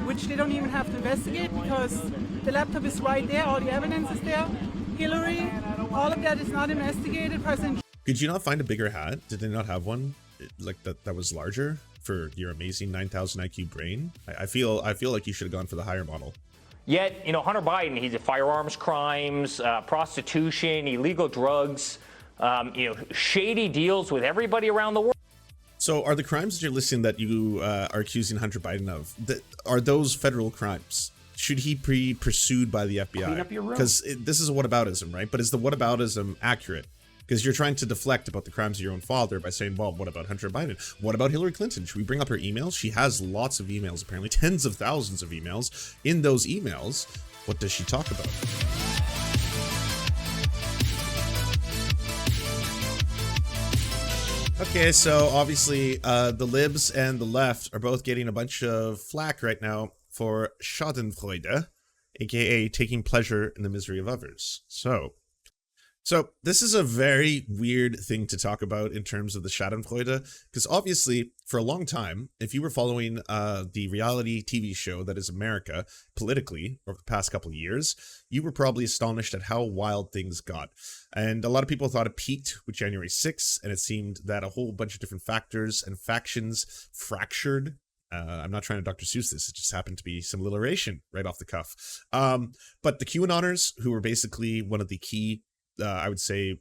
which they don't even have to investigate because the laptop is right there, all the evidence is there. Hillary, all of that is not investigated. President. Could you not find a bigger hat? Did they not have one like that was larger for your amazing 9,000 IQ brain? I feel like you should have gone for the higher model. Yet, you know, Hunter Biden, he's a firearms crimes, prostitution, illegal drugs, you know, shady deals with everybody around the world. So are the crimes that you're listing that you are accusing Hunter Biden of, are those federal crimes? Should he be pursued by the FBI? Because this is a whataboutism, right? But is the whataboutism accurate? Because you're trying to deflect about the crimes of your own father by saying, well, what about Hunter Biden? What about Hillary Clinton? Should we bring up her emails? She has lots of emails, apparently tens of thousands of emails. In those emails, what does she talk about? Okay, so obviously the libs and the left are both getting a bunch of flack right now for Schadenfreude, aka taking pleasure in the misery of others. So this is a very weird thing to talk about in terms of the Schadenfreude, because obviously for a long time, if you were following the reality TV show that is America politically over the past couple of years, you were probably astonished at how wild things got. And a lot of people thought it peaked with January 6th, and it seemed that a whole bunch of different factors and factions fractured. I'm not trying to Dr. Seuss this, it just happened to be some alliteration right off the cuff. But the QAnoners, who were basically one of the key, I would say,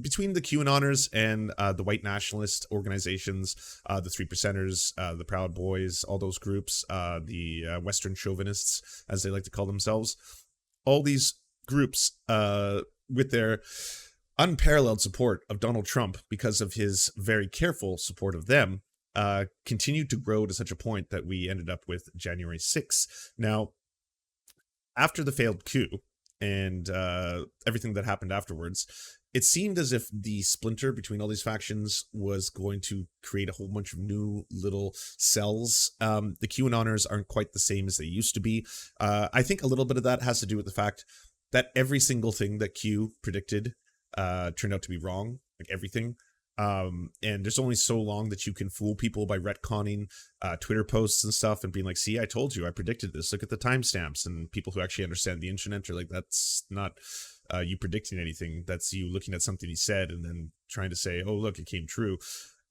between the QAnoners and the white nationalist organizations, the Three Percenters, the Proud Boys, all those groups, the Western chauvinists, as they like to call themselves, all these groups with their unparalleled support of Donald Trump because of his very careful support of them, continued to grow to such a point that we ended up with January 6th. Now, after the failed coup and everything that happened afterwards, it seemed as if the splinter between all these factions was going to create a whole bunch of new little cells. The QAnoners aren't quite the same as they used to be. I think a little bit of that has to do with the fact that every single thing that Q predicted turned out to be wrong, like everything. And there's only so long that you can fool people by retconning Twitter posts and stuff and being like, see, I told you, I predicted this. Look at the timestamps. And people who actually understand the internet are like, that's not you predicting anything. That's you looking at something he said and then trying to say, oh, look, it came true.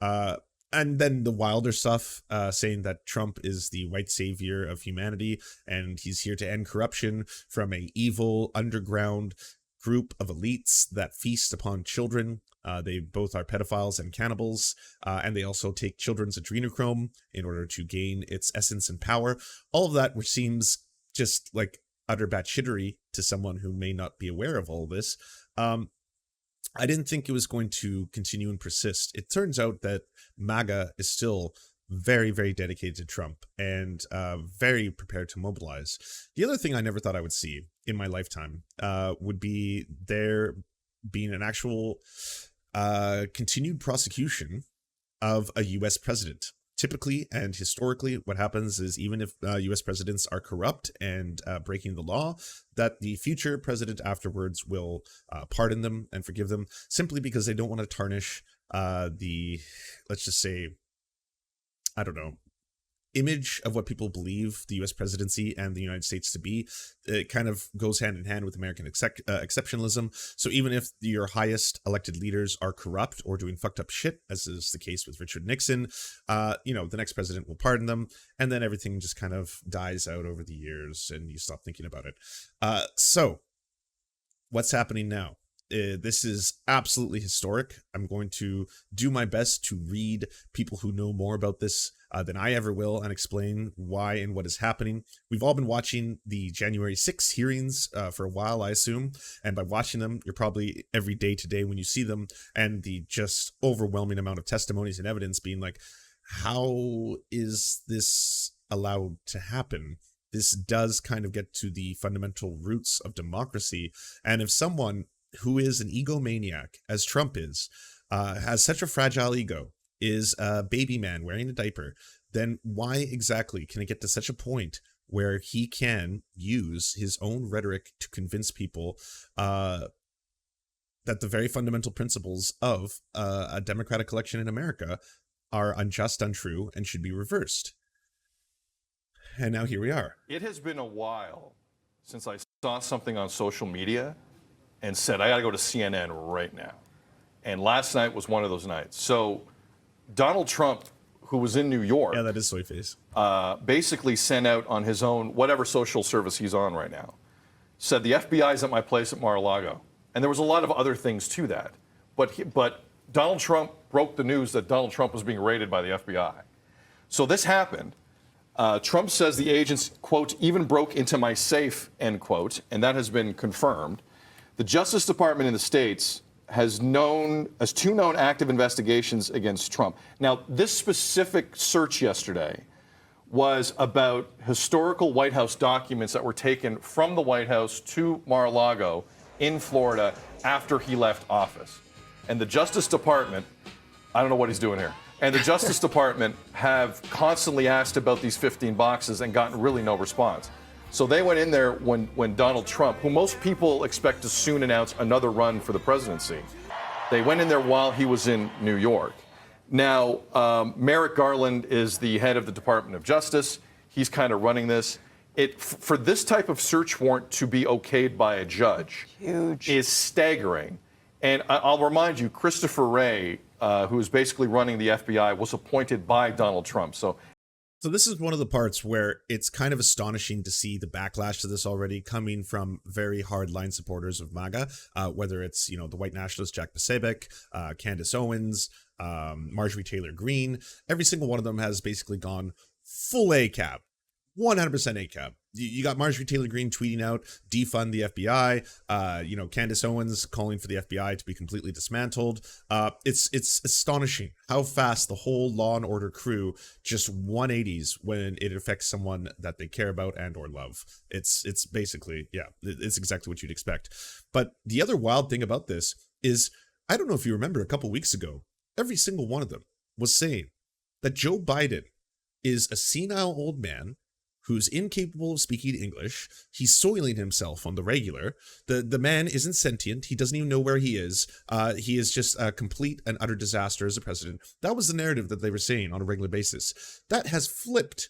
And then the wilder stuff, saying that Trump is the white savior of humanity and he's here to end corruption from a evil underground group of elites that feast upon children. They both are pedophiles and cannibals, and they also take children's adrenochrome in order to gain its essence and power. All of that, which seems just like utter batshittery to someone who may not be aware of all this. I didn't think it was going to continue and persist. It turns out that MAGA is still very, very dedicated to Trump and very prepared to mobilize. The other thing I never thought I would see in my lifetime would be there being an actual continued prosecution of a U.S. president. Typically and historically, what happens is even if U.S. presidents are corrupt and breaking the law, that the future president afterwards will pardon them and forgive them simply because they don't want to tarnish the, let's just say, I don't know, image of what people believe the U.S. presidency and the United States to be. It kind of goes hand in hand with American exceptionalism. So even if your highest elected leaders are corrupt or doing fucked up shit, as is the case with Richard Nixon, you know, the next president will pardon them, and then everything just kind of dies out over the years and you stop thinking about it. So what's happening now? This is absolutely historic. I'm going to do my best to read people who know more about this than I ever will and explain why and what is happening. We've all been watching the January 6th hearings for a while, I assume. And by watching them, you're probably every day today when you see them and the just overwhelming amount of testimonies and evidence being like, how is this allowed to happen? This does kind of get to the fundamental roots of democracy. And if someone who is an egomaniac, as Trump is, has such a fragile ego, is a baby man wearing a diaper, then why exactly can it get to such a point where he can use his own rhetoric to convince people that the very fundamental principles of a democratic election in America are unjust, untrue, and should be reversed? and now here we are. It has been a while since I saw something on social media and said, I got to go to CNN right now. And last night was one of those nights. So Donald Trump, who was in New York, Yeah, that is soy face. basically sent out on his own, whatever social service he's on right now, said the FBI's at my place at Mar-a-Lago. And there was a lot of other things to that. But Donald Trump broke the news that Donald Trump was being raided by the FBI. So this happened. Trump says the agents, quote, even broke into my safe, end quote, and that has been confirmed. The Justice Department in the States has two known active investigations against Trump. Now, this specific search yesterday was about historical White House documents that were taken from the White House to Mar-a-Lago in Florida after he left office. And the Justice Department, I don't know what he's doing here, and the Justice Department have constantly asked about these 15 boxes and gotten really no response. So they went in there when Donald Trump, who most people expect to soon announce another run for the presidency, they went in there while he was in New York. Now, Merrick Garland is the head of the Department of Justice. He's kind of running this. For this type of search warrant to be okayed by a judge is staggering. And I'll remind you, Christopher Wray, who is basically running the FBI, was appointed by Donald Trump. So this is one of the parts where it's kind of astonishing to see the backlash to this already coming from very hardline supporters of MAGA, whether it's, the white nationalists, Jack Posobiec, Candace Owens, Marjorie Taylor Greene. Every single one of them has basically gone full ACAB, 100% ACAB. You got Marjorie Taylor Greene tweeting out, defund the FBI. Candace Owens calling for the FBI to be completely dismantled. It's astonishing how fast the whole Law and Order crew just 180s when it affects someone that they care about and or love. It's basically, yeah, it's exactly what you'd expect. But the other wild thing about this is, I don't know if you remember a couple weeks ago, every single one of them was saying that Joe Biden is a senile old man who's incapable of speaking English. He's soiling himself on the regular. The man isn't sentient. He doesn't even know where he is. He is just a complete and utter disaster as a president. That was the narrative that they were saying on a regular basis. That has flipped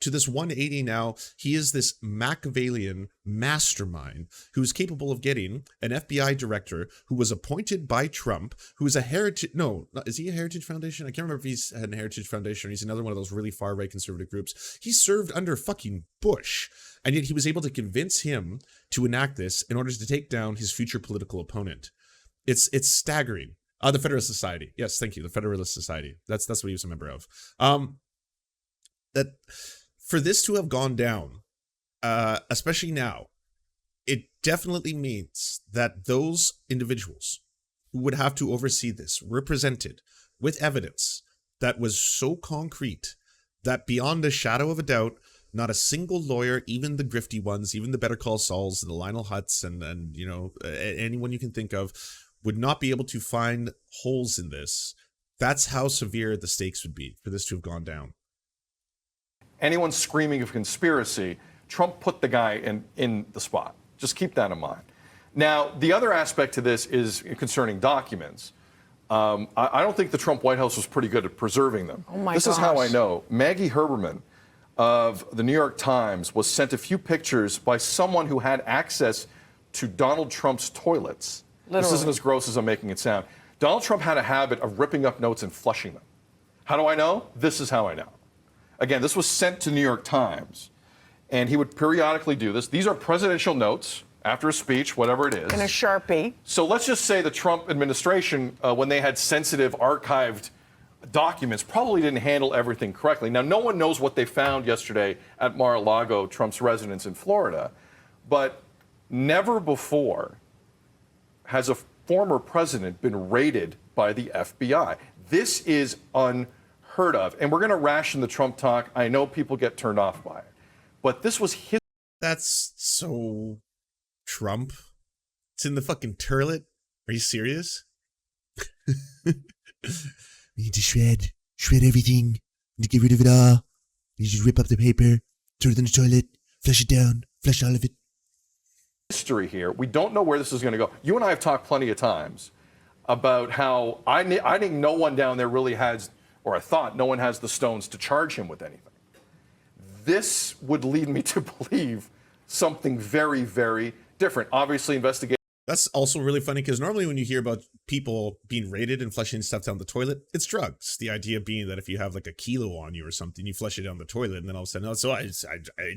to this 180 now. He is this Machiavellian mastermind who's capable of getting an FBI director who was appointed by Trump, who is a heritage, is he a Heritage Foundation? I can't remember if he's had a Heritage Foundation or he's another one of those really far-right conservative groups. He served under fucking Bush, and yet he was able to convince him to enact this in order to take down his future political opponent. It's staggering. The Federalist Society. Yes, thank you. The Federalist Society. That's what he was a member of. That for this to have gone down, especially now, it definitely means that those individuals who would have to oversee this were presented with evidence that was so concrete that beyond a shadow of a doubt, not a single lawyer, even the grifty ones, even the Better Call Sauls and the Lionel Hutts and anyone you can think of, would not be able to find holes in this. That's how severe the stakes would be for this to have gone down. anyone screaming of conspiracy, Trump put the guy in the spot. Just keep that in mind. Now, the other aspect to this is concerning documents. I don't think the Trump White House was pretty good at preserving them. Oh my This gosh. is how I know. Maggie Herberman of the New York Times was sent a few pictures by someone who had access to Donald Trump's toilets. This Literally. isn't as gross as I'm making it sound. Donald Trump had a habit of ripping up notes and flushing them. How do I know? This is how I know. Again, this was sent to New York Times, and he would periodically do this. These are presidential notes after a speech, whatever it is. In a Sharpie. So let's just say the Trump administration, when they had sensitive archived documents, probably didn't handle everything correctly. Now, no one knows what they found yesterday at Mar-a-Lago, Trump's residence in Florida, but never before has a former president been raided by the FBI. This is unheard of. And we're going to ration the Trump talk. I know people get turned off by it, but this was his. That's so Trump. It's in the fucking turlet. Are you serious? We need to shred everything. Need to get rid of it all. You just rip up the paper, throw it in the toilet, flush it down, flush all of it. History here. We don't know where this is going to go. You and I have talked plenty of times about how I think no one down there really has, or I thought no one has the stones to charge him with anything. this would lead me to believe something very, very different. Obviously, investigation. That's also really funny because normally when you hear about people being raided and flushing stuff down the toilet, it's drugs. The idea being that if you have like a kilo on you or something, you flush it down the toilet, and then all of a sudden, oh, so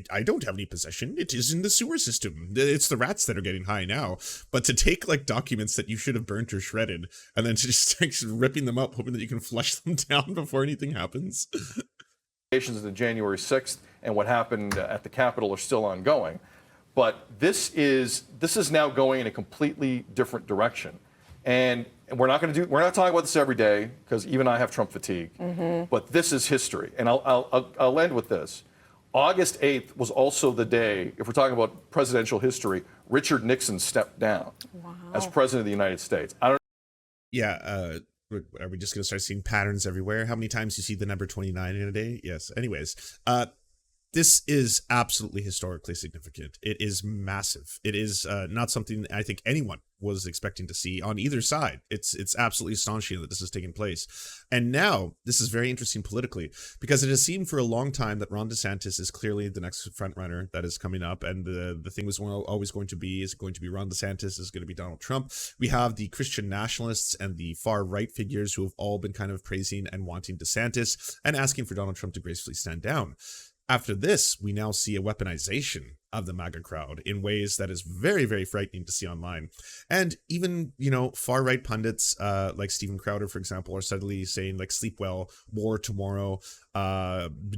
I don't have any possession. It is in the sewer system. It's the rats that are getting high now. But to take like documents that you should have burnt or shredded, and then to just start ripping them up, hoping that you can flush them down before anything happens. Investigations of January 6th and what happened at the Capitol are still ongoing. But this is now going in a completely different direction. And we're not talking about this every day because even I have Trump fatigue. But this is history. And I'll end with this. August 8th was also the day, if we're talking about presidential history, Richard Nixon stepped down as president of the United States. I don't. Yeah. Are we just going to start seeing patterns everywhere? How many times you see the number 29 in a day? Yes. Anyways, this is absolutely historically significant. It is massive. It is not something I think anyone was expecting to see on either side. It's absolutely astonishing that this is taking place. And now this is very interesting politically because it has seemed for a long time that Ron DeSantis is clearly the next front runner that is coming up. And the thing was always going to be, is it going to be Ron DeSantis? Is it going to be Donald Trump? We have the Christian nationalists and the far right figures who have all been kind of praising and wanting DeSantis and asking for Donald Trump to gracefully stand down. After this, we now see a weaponization of the MAGA crowd in ways that is very, very frightening to see online. And even, far-right pundits like Steven Crowder, for example, are suddenly saying, like, sleep well, war tomorrow.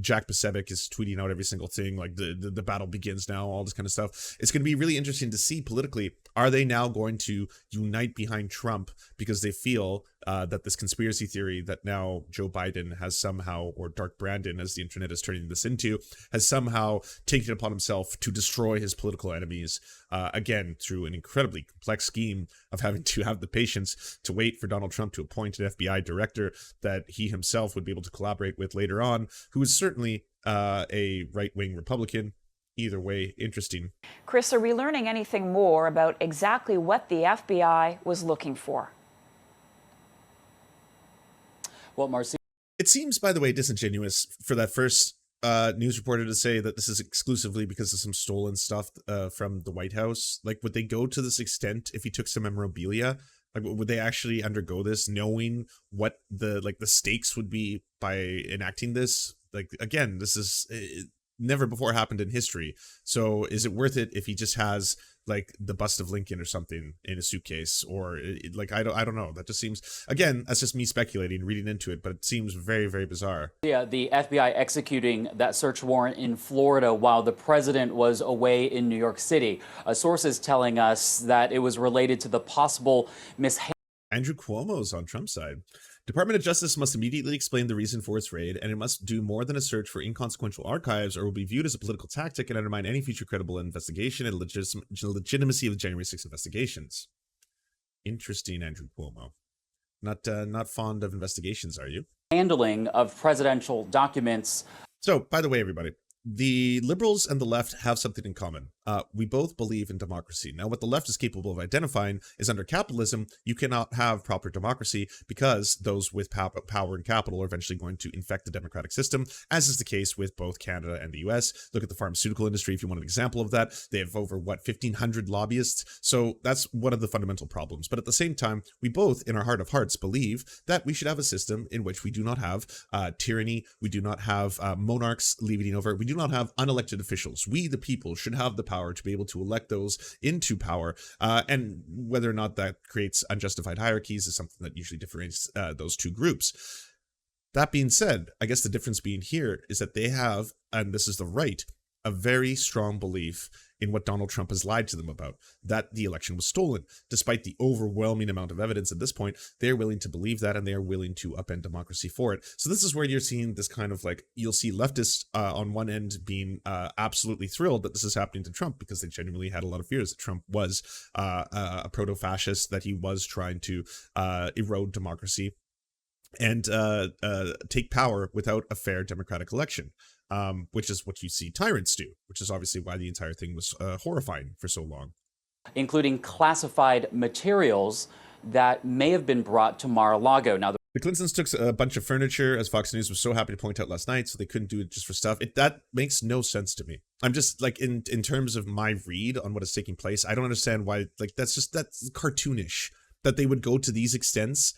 Jack Posobiec is tweeting out every single thing, like the battle begins now, all this kind of stuff. It's going to be really interesting to see politically, are they now going to unite behind Trump because they feel that this conspiracy theory that now Joe Biden has somehow, or Dark Brandon, as the internet is turning this into, has somehow taken it upon himself to destroy his political enemies, again, through an incredibly complex scheme of having to have the patience to wait for Donald Trump to appoint an FBI director that he himself would be able to collaborate with later on, who is certainly a right-wing Republican. Either way, interesting. Chris, are we learning anything more about exactly what the FBI was looking for? Well, Marcy, it seems, by the way, disingenuous for that first news reporter to say that this is exclusively because of some stolen stuff from the White House. Like, would they go to this extent if he took some memorabilia? Like, would they actually undergo this, knowing what the stakes would be by enacting this? Like, again, this is never before happened in history. So is it worth it if he just has like the bust of Lincoln or something in a suitcase? Or I don't know. That just seems, again, that's just me speculating, reading into it, but it seems very, very bizarre. Yeah, the FBI executing that search warrant in Florida while the president was away in New York City. Sources telling us that it was related to the possible mishandling. Andrew Cuomo's on Trump's side. Department of Justice must immediately explain the reason for its raid, and it must do more than a search for inconsequential archives or will be viewed as a political tactic and undermine any future credible investigation and legitimacy of the January 6th investigations. Interesting, Andrew Cuomo. Not fond of investigations, are you? Handling of presidential documents. So, by the way, everybody, the liberals and the left have something in common. We both believe in democracy. Now, what the left is capable of identifying is under capitalism, you cannot have proper democracy because those with power and capital are eventually going to infect the democratic system, as is the case with both Canada and the US. Look at the pharmaceutical industry if you want an example of that. They have over, 1,500 lobbyists. So that's one of the fundamental problems. But at the same time, we both, in our heart of hearts, believe that we should have a system in which we do not have tyranny, we do not have monarchs leading over, we do not have unelected officials. We, the people, should have the power to be able to elect those into power, and whether or not that creates unjustified hierarchies is something that usually differentiates those two groups. That being said, I guess the difference being here is that they have, and this is the right, a very strong belief in what Donald Trump has lied to them about, that the election was stolen. Despite the overwhelming amount of evidence at this point, they're willing to believe that, and they are willing to upend democracy for it. So this is where you're seeing this kind of you'll see leftists on one end being absolutely thrilled that this is happening to Trump because they genuinely had a lot of fears that Trump was a proto-fascist, that he was trying to erode democracy and take power without a fair democratic election. Which is what you see tyrants do, which is obviously why the entire thing was horrifying for so long. Including classified materials that may have been brought to Mar-a-Lago. Now, The Clintons took a bunch of furniture, as Fox News was so happy to point out last night, so they couldn't do it just for stuff. That makes no sense to me. I'm just, like, in terms of my read on what is taking place, I don't understand why, like, that's cartoonish. That they would go to these extents,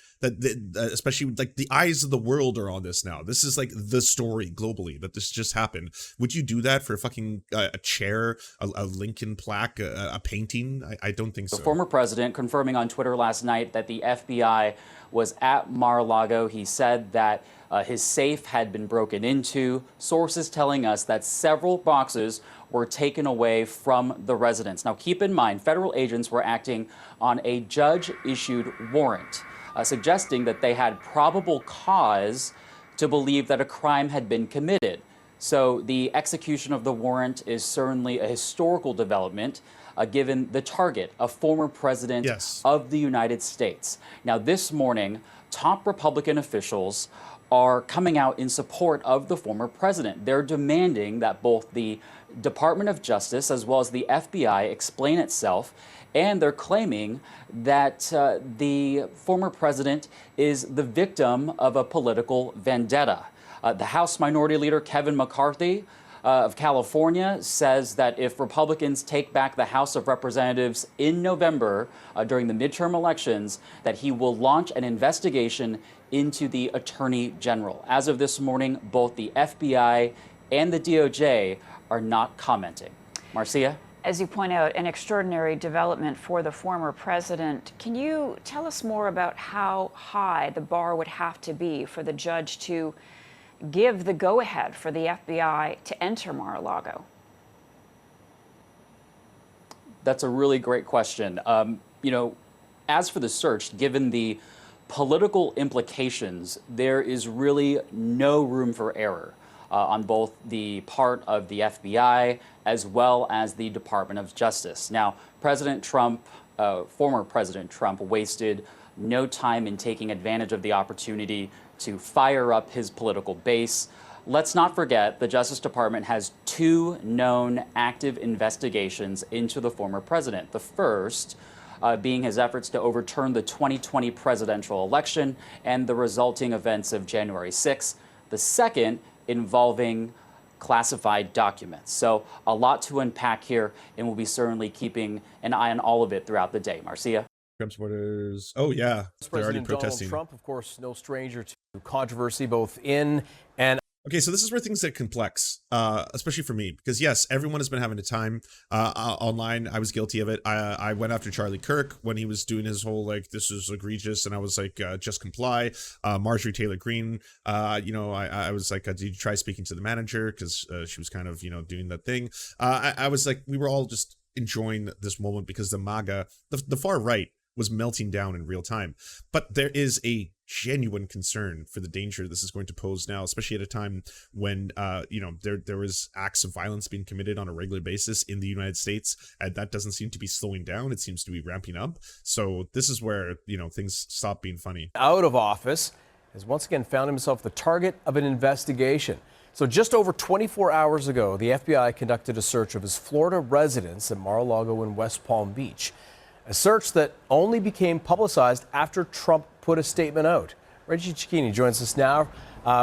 especially like the eyes of the world are on this now. This is like the story globally that this just happened. Would you do that for a fucking a chair, a Lincoln plaque, a painting? I don't think so. The former president confirming on Twitter last night that the FBI was at Mar-a-Lago. He said that his safe had been broken into. Sources telling us that several boxes were taken away from the residence. Now, keep in mind, federal agents were acting on a judge-issued warrant, suggesting that they had probable cause to believe that a crime had been committed. So the execution of the warrant is certainly a historical development, given the target, a former president of the United States. Now, this morning, top Republican officials are coming out in support of the former president. They're demanding that both the Department of Justice as well as the FBI explain itself, and they're claiming that the former president is the victim of a political vendetta. The House Minority Leader Kevin McCarthy of California says that if Republicans take back the House of Representatives in November during the midterm elections, that he will launch an investigation into the Attorney General. As of this morning, both the FBI and the DOJ are not commenting. Marcia? As you point out, an extraordinary development for the former president. Can you tell us more about how high the bar would have to be for the judge to give the go-ahead for the FBI to enter Mar-a-Lago? That's a really great question. As for the search, given the political implications, there is really no room for error on both the part of the FBI as well as the Department of Justice. Now, President Trump, former President Trump, wasted no time in taking advantage of the opportunity to fire up his political base. Let's not forget the Justice Department has 2 known active investigations into the former president. The first being his efforts to overturn the 2020 presidential election and the resulting events of January 6th. The second involving classified documents. So a lot to unpack here, and we'll be certainly keeping an eye on all of it throughout the day. Marcia? Trump supporters. Oh, yeah. They're already President protesting. Donald Trump, of course, no stranger to controversy both in and Okay, so this is where things get complex, especially for me, because yes, everyone has been having a time online. I was guilty of it. I went after Charlie Kirk when he was doing his whole, like, this is egregious, and I was like, just comply. Marjorie Taylor Greene, I was like, did you try speaking to the manager? Because she was kind of, doing that thing. I was like, we were all just enjoying this moment because the MAGA, the far right, was melting down in real time. But there is a genuine concern for the danger this is going to pose now, especially at a time when, there was acts of violence being committed on a regular basis in the United States, and that doesn't seem to be slowing down. It seems to be ramping up. So this is where, things stop being funny. out of office has once again found himself the target of an investigation. So just over 24 hours ago, the FBI conducted a search of his Florida residence at Mar-a-Lago in West Palm Beach. A search that only became publicized after Trump put a statement out. Reggie Cicchini joins us now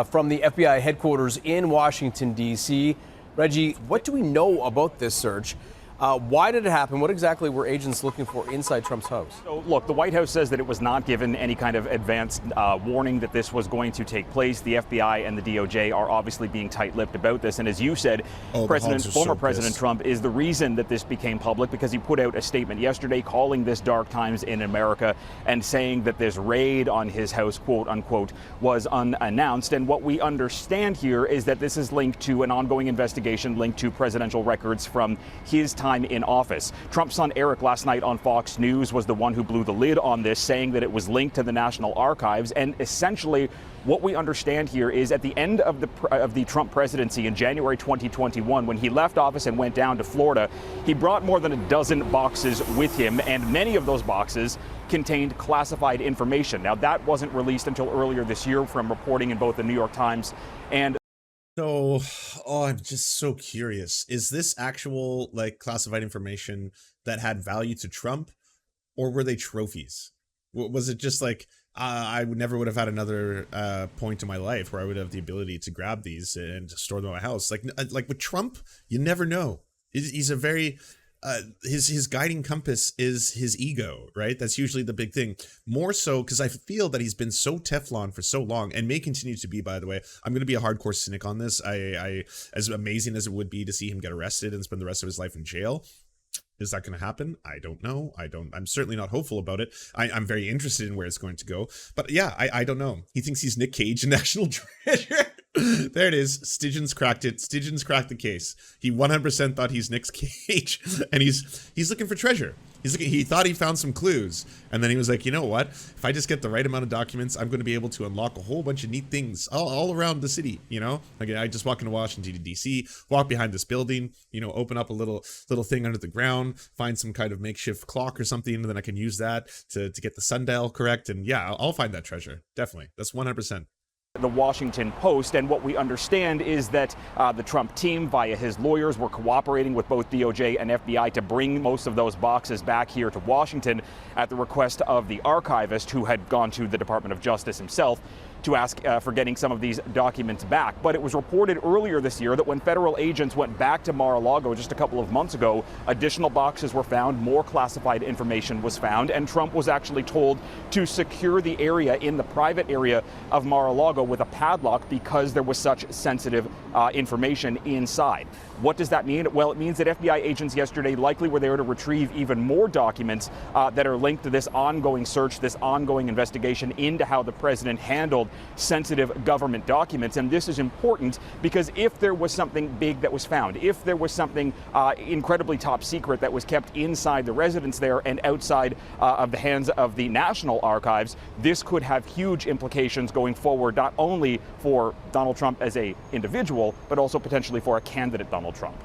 from the FBI headquarters in Washington, D.C. Reggie, what do we know about this search? Why did it happen? What exactly were agents looking for inside Trump's house? So, look, the White House says that it was not given any kind of advance warning that this was going to take place. The FBI and the DOJ are obviously being tight-lipped about this. And as you said, former President Trump is the reason that this became public, because he put out a statement yesterday calling this dark times in America and saying that this raid on his house, quote unquote, was unannounced. And what we understand here is that this is linked to an ongoing investigation linked to presidential records from his time in office. Trump's son Eric last night on Fox News was the one who blew the lid on this, saying that it was linked to the National Archives. And essentially what we understand here is at the end of the Trump presidency in January 2021, when he left office and went down to Florida, he brought more than a dozen boxes with him, and many of those boxes contained classified information. Now, that wasn't released until earlier this year from reporting in both the New York Times and So, I'm just so curious. Is this actual, like, classified information that had value to Trump, or were they trophies? Was it just like, I would have had another point in my life where I would have the ability to grab these and store them in my house. Like with Trump, you never know. He's a very his guiding compass is his ego, right? That's usually the big thing. More so because I feel that he's been so Teflon for so long, and may continue to be, by the way. I'm going to be a hardcore cynic on this. I as amazing as it would be to see him get arrested and spend the rest of his life in jail, is that going to happen? I don't know. I'm certainly not hopeful about it. I'm very interested in where it's going to go. But yeah, I don't know. He thinks he's Nick Cage in National Treasure. There it is. Stidgen's cracked it. Stidgen's cracked the case. He 100% thought he's Nick Cage, and he's looking for treasure. He thought he found some clues, and then he was like, you know what? If I just get the right amount of documents, I'm going to be able to unlock a whole bunch of neat things all around the city. You know, like I just walk into Washington D.C., walk behind this building, you know, open up a little thing under the ground, find some kind of makeshift clock or something, and then I can use that to get the sundial correct. And yeah, I'll find that treasure. Definitely, that's 100%. The Washington Post, and what we understand is that the Trump team, via his lawyers, were cooperating with both DOJ and FBI to bring most of those boxes back here to Washington at the request of the archivist, who had gone to the Department of Justice himself to ask for getting some of these documents back. But it was reported earlier this year that when federal agents went back to Mar-a-Lago just a couple of months ago, additional boxes were found, more classified information was found, and Trump was actually told to secure the area in the private area of Mar-a-Lago with a padlock because there was such sensitive information inside. What does that mean? Well, it means that FBI agents yesterday likely were there to retrieve even more documents that are linked to this ongoing search, this ongoing investigation into how the president handled sensitive government documents. And this is important because if there was something big that was found, if there was something incredibly top secret that was kept inside the residence there and outside of the hands of the National Archives, this could have huge implications going forward, not only for Donald Trump as an individual, but also potentially for a candidate Donald Trump.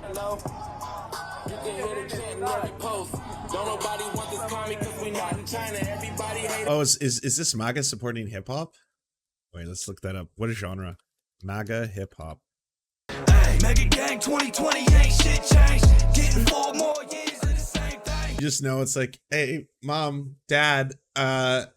Oh, is this MAGA supporting hip hop? Wait, let's look that up. What is genre? MAGA hip hop. Hey, Mega Gang 2020 ain't shit changed. Getting 4 more years of the same thing. You just know it's like, hey, mom, dad, I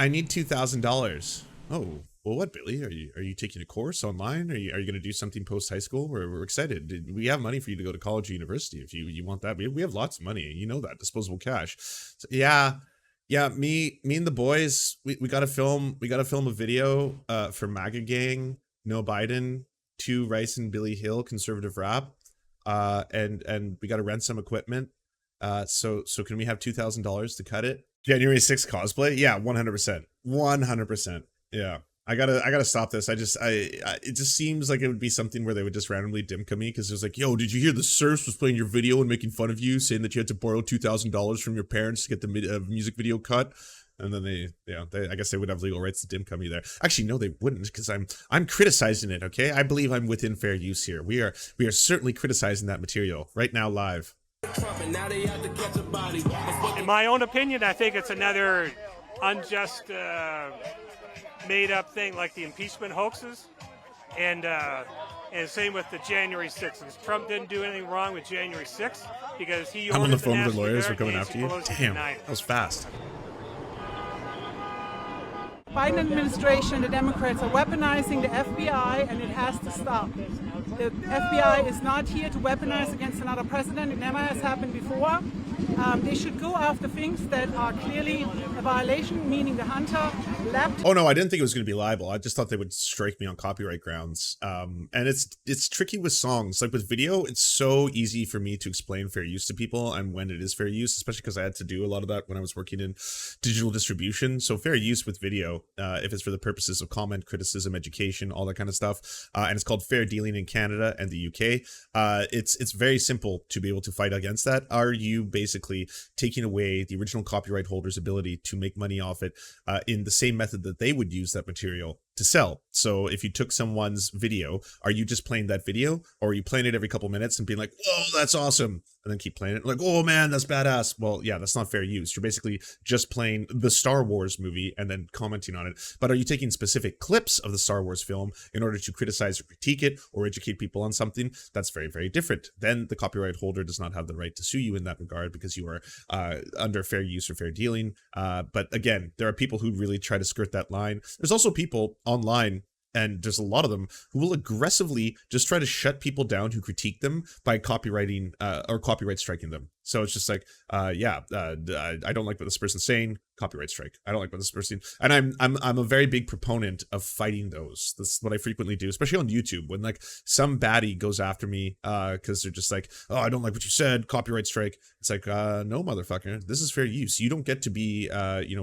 need $2,000. Oh, well, what, Billy? Are you taking a course online? Are you going to do something post high school? We're excited. We have money for you to go to college or university if you want that. We have lots of money. You know that, disposable cash. So, yeah. Me and the boys, we got to film a video for MAGA Gang, No Biden, 2 Rice and Billy Hill, conservative rap, and we got to rent some equipment. So can we have $2,000 to cut it? January 6th cosplay? Yeah, 100%. Yeah. I gotta stop this. It just seems like it would be something where they would just randomly dimka me because it was like, yo, did you hear the Serfs was playing your video and making fun of you, saying that you had to borrow $2,000 from your parents to get the music video cut? And then I guess they would have legal rights to dimka me there. Actually, no, they wouldn't, because I'm criticizing it. Okay, I believe I'm within fair use here. We are certainly criticizing that material right now live. In my own opinion, I think it's another unjust. Made up thing like the impeachment hoaxes, and same with the January 6th. Trump didn't do anything wrong with January 6th because he I'm on the phone with the National lawyers. Guard We're coming Nancy after you. Pelosi Damn, denied it. that was fast. Biden administration, the Democrats are weaponizing the FBI, and it has to stop. The FBI is not here to weaponize against another president. It never has happened before. They should go after things that are clearly a violation, meaning the Hunter laptop. Oh no, I didn't think it was going to be liable. I just thought they would strike me on copyright grounds. And it's tricky with songs. Like with video, it's so easy for me to explain fair use to people and when it is fair use, especially because I had to do a lot of that when I was working in digital distribution. So fair use with video, if it's for the purposes of comment, criticism, education, all that kind of stuff. And it's called fair dealing in Canada and the UK. It's very simple to be able to fight against that. Are you basically taking away the original copyright holder's ability to make money off it in the same method that they would use that material to sell. So if you took someone's video, are you just playing that video, or are you playing it every couple minutes and being like, whoa, that's awesome, and then keep playing it like, oh man, that's badass? Well, yeah, that's not fair use. You're basically just playing the Star Wars movie and then commenting on it. But are you taking specific clips of the Star Wars film in order to criticize or critique it or educate people on something? That's very, very different. Then the copyright holder does not have the right to sue you in that regard, because you are under fair use or fair dealing. But again, there are people who really try to skirt that line. There's also people online, and there's a lot of them, who will aggressively just try to shut people down who critique them by copywriting or copyright striking them. So it's just like, I don't like what this person's saying, copyright strike. I don't like what this person, and I'm a very big proponent of fighting those. That's what I frequently do, especially on YouTube, when like some baddie goes after me because they're just like, oh, I don't like what you said, copyright strike. It's like, no, motherfucker, this is fair use. You don't get to be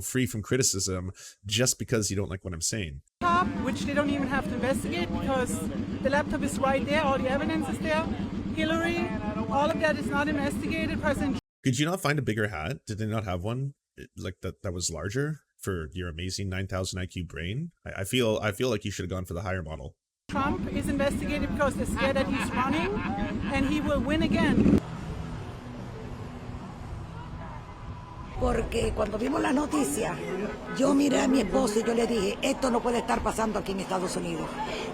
free from criticism just because you don't like what I'm saying. Which they don't even have to investigate, because the laptop is right there, all the evidence is there. Hillary, all of that is not investigated. President. Could you not find a bigger hat? Did they not have one like that was larger for your amazing 9,000 IQ brain? I feel like you should have gone for the higher model. Trump is investigated because they're scared that he's running, and he will win again. Porque cuando vimos las noticias, yo miré a mi esposo y yo le dije, esto no puede estar pasando aquí en Estados Unidos.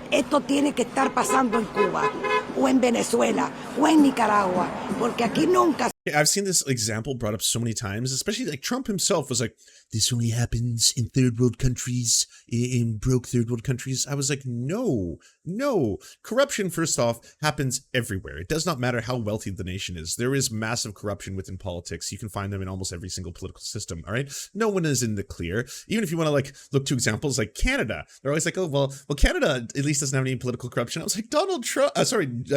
Esto tiene que estar pasando en Cuba, o en Venezuela, o en Nicaragua, porque aquí nunca. Yeah, I've seen this example brought up so many times, especially like Trump himself was like, this only happens in third world countries, in broke third world countries. I was like, no. Corruption, first off, happens everywhere. It does not matter how wealthy the nation is. There is massive corruption within politics. You can find them in almost every single political system, all right? No one is in the clear. Even if you want to like look to examples like Canada, they're always like, oh, well, Canada at least doesn't have any political corruption. I was like,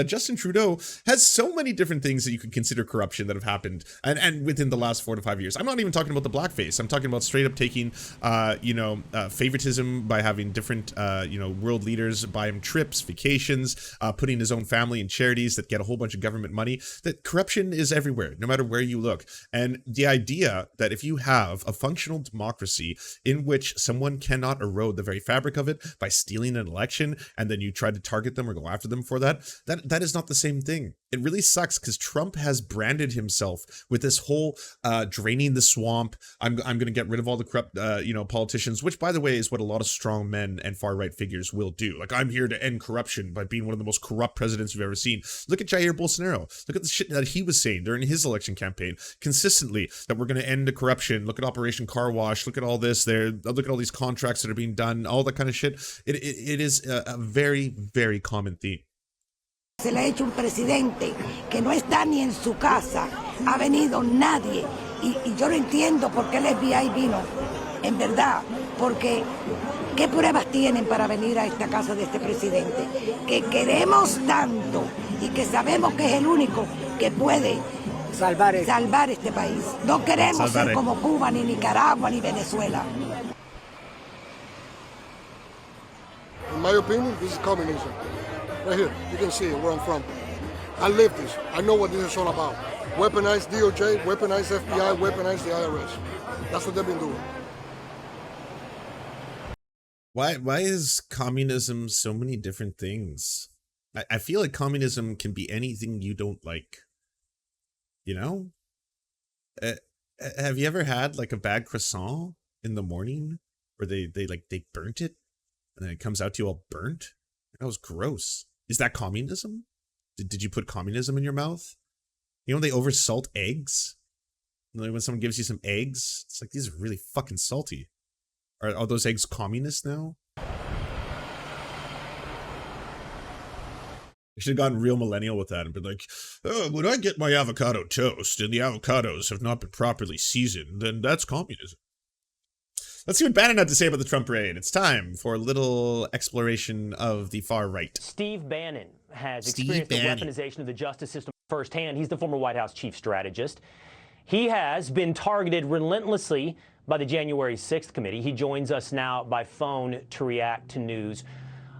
Justin Trudeau has so many different things that you could consider corruption that have happened and within the last 4 to 5 years. I'm not even talking about the blackface. I'm talking about straight up taking favoritism by having different world leaders buy him trips, vacations, putting his own family in charities that get a whole bunch of government money. That corruption is everywhere, no matter where you look. And the idea that if you have a functional democracy in which someone cannot erode the very fabric of it by stealing an election, and then you try to target them or go after them for that is not the same thing. It really sucks because Trump has branded himself with this whole draining the swamp. I'm going to get rid of all the corrupt, politicians, which, by the way, is what a lot of strong men and far right figures will do. Like, I'm here to end corruption by being one of the most corrupt presidents we've ever seen. Look at Jair Bolsonaro. Look at the shit that he was saying during his election campaign consistently, that we're going to end the corruption. Look at Operation Car Wash. Look at all this there. Look at all these contracts that are being done, all that kind of shit. It is a very, very common theme. Se le ha hecho un presidente que no está ni en su casa, ha venido nadie, y yo no entiendo por qué el FBI vino, en verdad, porque ¿qué pruebas tienen para venir a esta casa de este presidente? Que queremos tanto y que sabemos que es el único que puede salvar este país. No queremos ser como Cuba, ni Nicaragua, ni Venezuela. In my opinion, this is communism. Right here, you can see it, where I'm from. I live this. I know what this is all about. Weaponize DOJ, weaponize FBI, weaponize the IRS. That's what they've been doing. Why is communism so many different things? I feel like communism can be anything you don't like. You know? Have you ever had like a bad croissant in the morning where they burnt it and then it comes out to you all burnt? That was gross. Is that communism? Did you put communism in your mouth? You know, they oversalt eggs. Like when someone gives you some eggs, it's like, these are really fucking salty. Are those eggs communist now? I should have gone real millennial with that and been like, oh, when I get my avocado toast and the avocados have not been properly seasoned, then that's communism. Let's see what Bannon had to say about the Trump raid. It's time for a little exploration of the far right. Steve Bannon has experienced the weaponization of the justice system firsthand. He's the former White House chief strategist. He has been targeted relentlessly by the January 6th committee. He joins us now by phone to react to news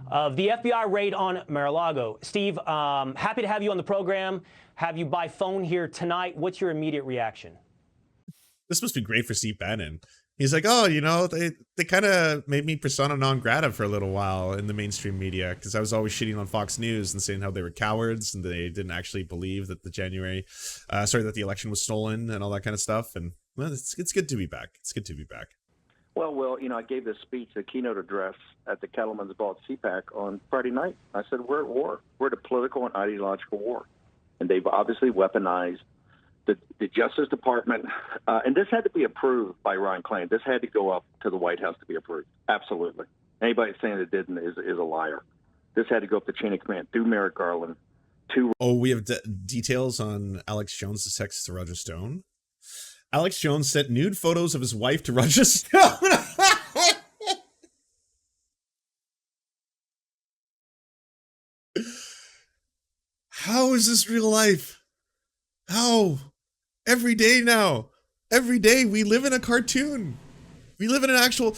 of the FBI raid on Mar-a-Lago. Steve, happy to have you on the program, have you by phone here tonight. What's your immediate reaction? This must be great for Steve Bannon. He's like, oh, they kind of made me persona non grata for a little while in the mainstream media because I was always shitting on Fox News and saying how they were cowards and they didn't actually believe that that the election was stolen and all that kind of stuff. And well, it's good to be back. It's good to be back. Well, Will, I gave this speech, the keynote address at the Cattlemen's Ball at CPAC on Friday night. I said, we're at war. We're at a political and ideological war. And they've obviously weaponized the Justice Department. And this had to be approved by Ron Klain. This had to go up to the White House to be approved. Absolutely. Anybody saying it didn't is a liar. This had to go up the chain of command through Merrick Garland. We have details on Alex Jones' text to Roger Stone. Alex Jones sent nude photos of his wife to Roger Stone. How is this real life? How? Every day now. Every day we live in a cartoon. We live in an actual,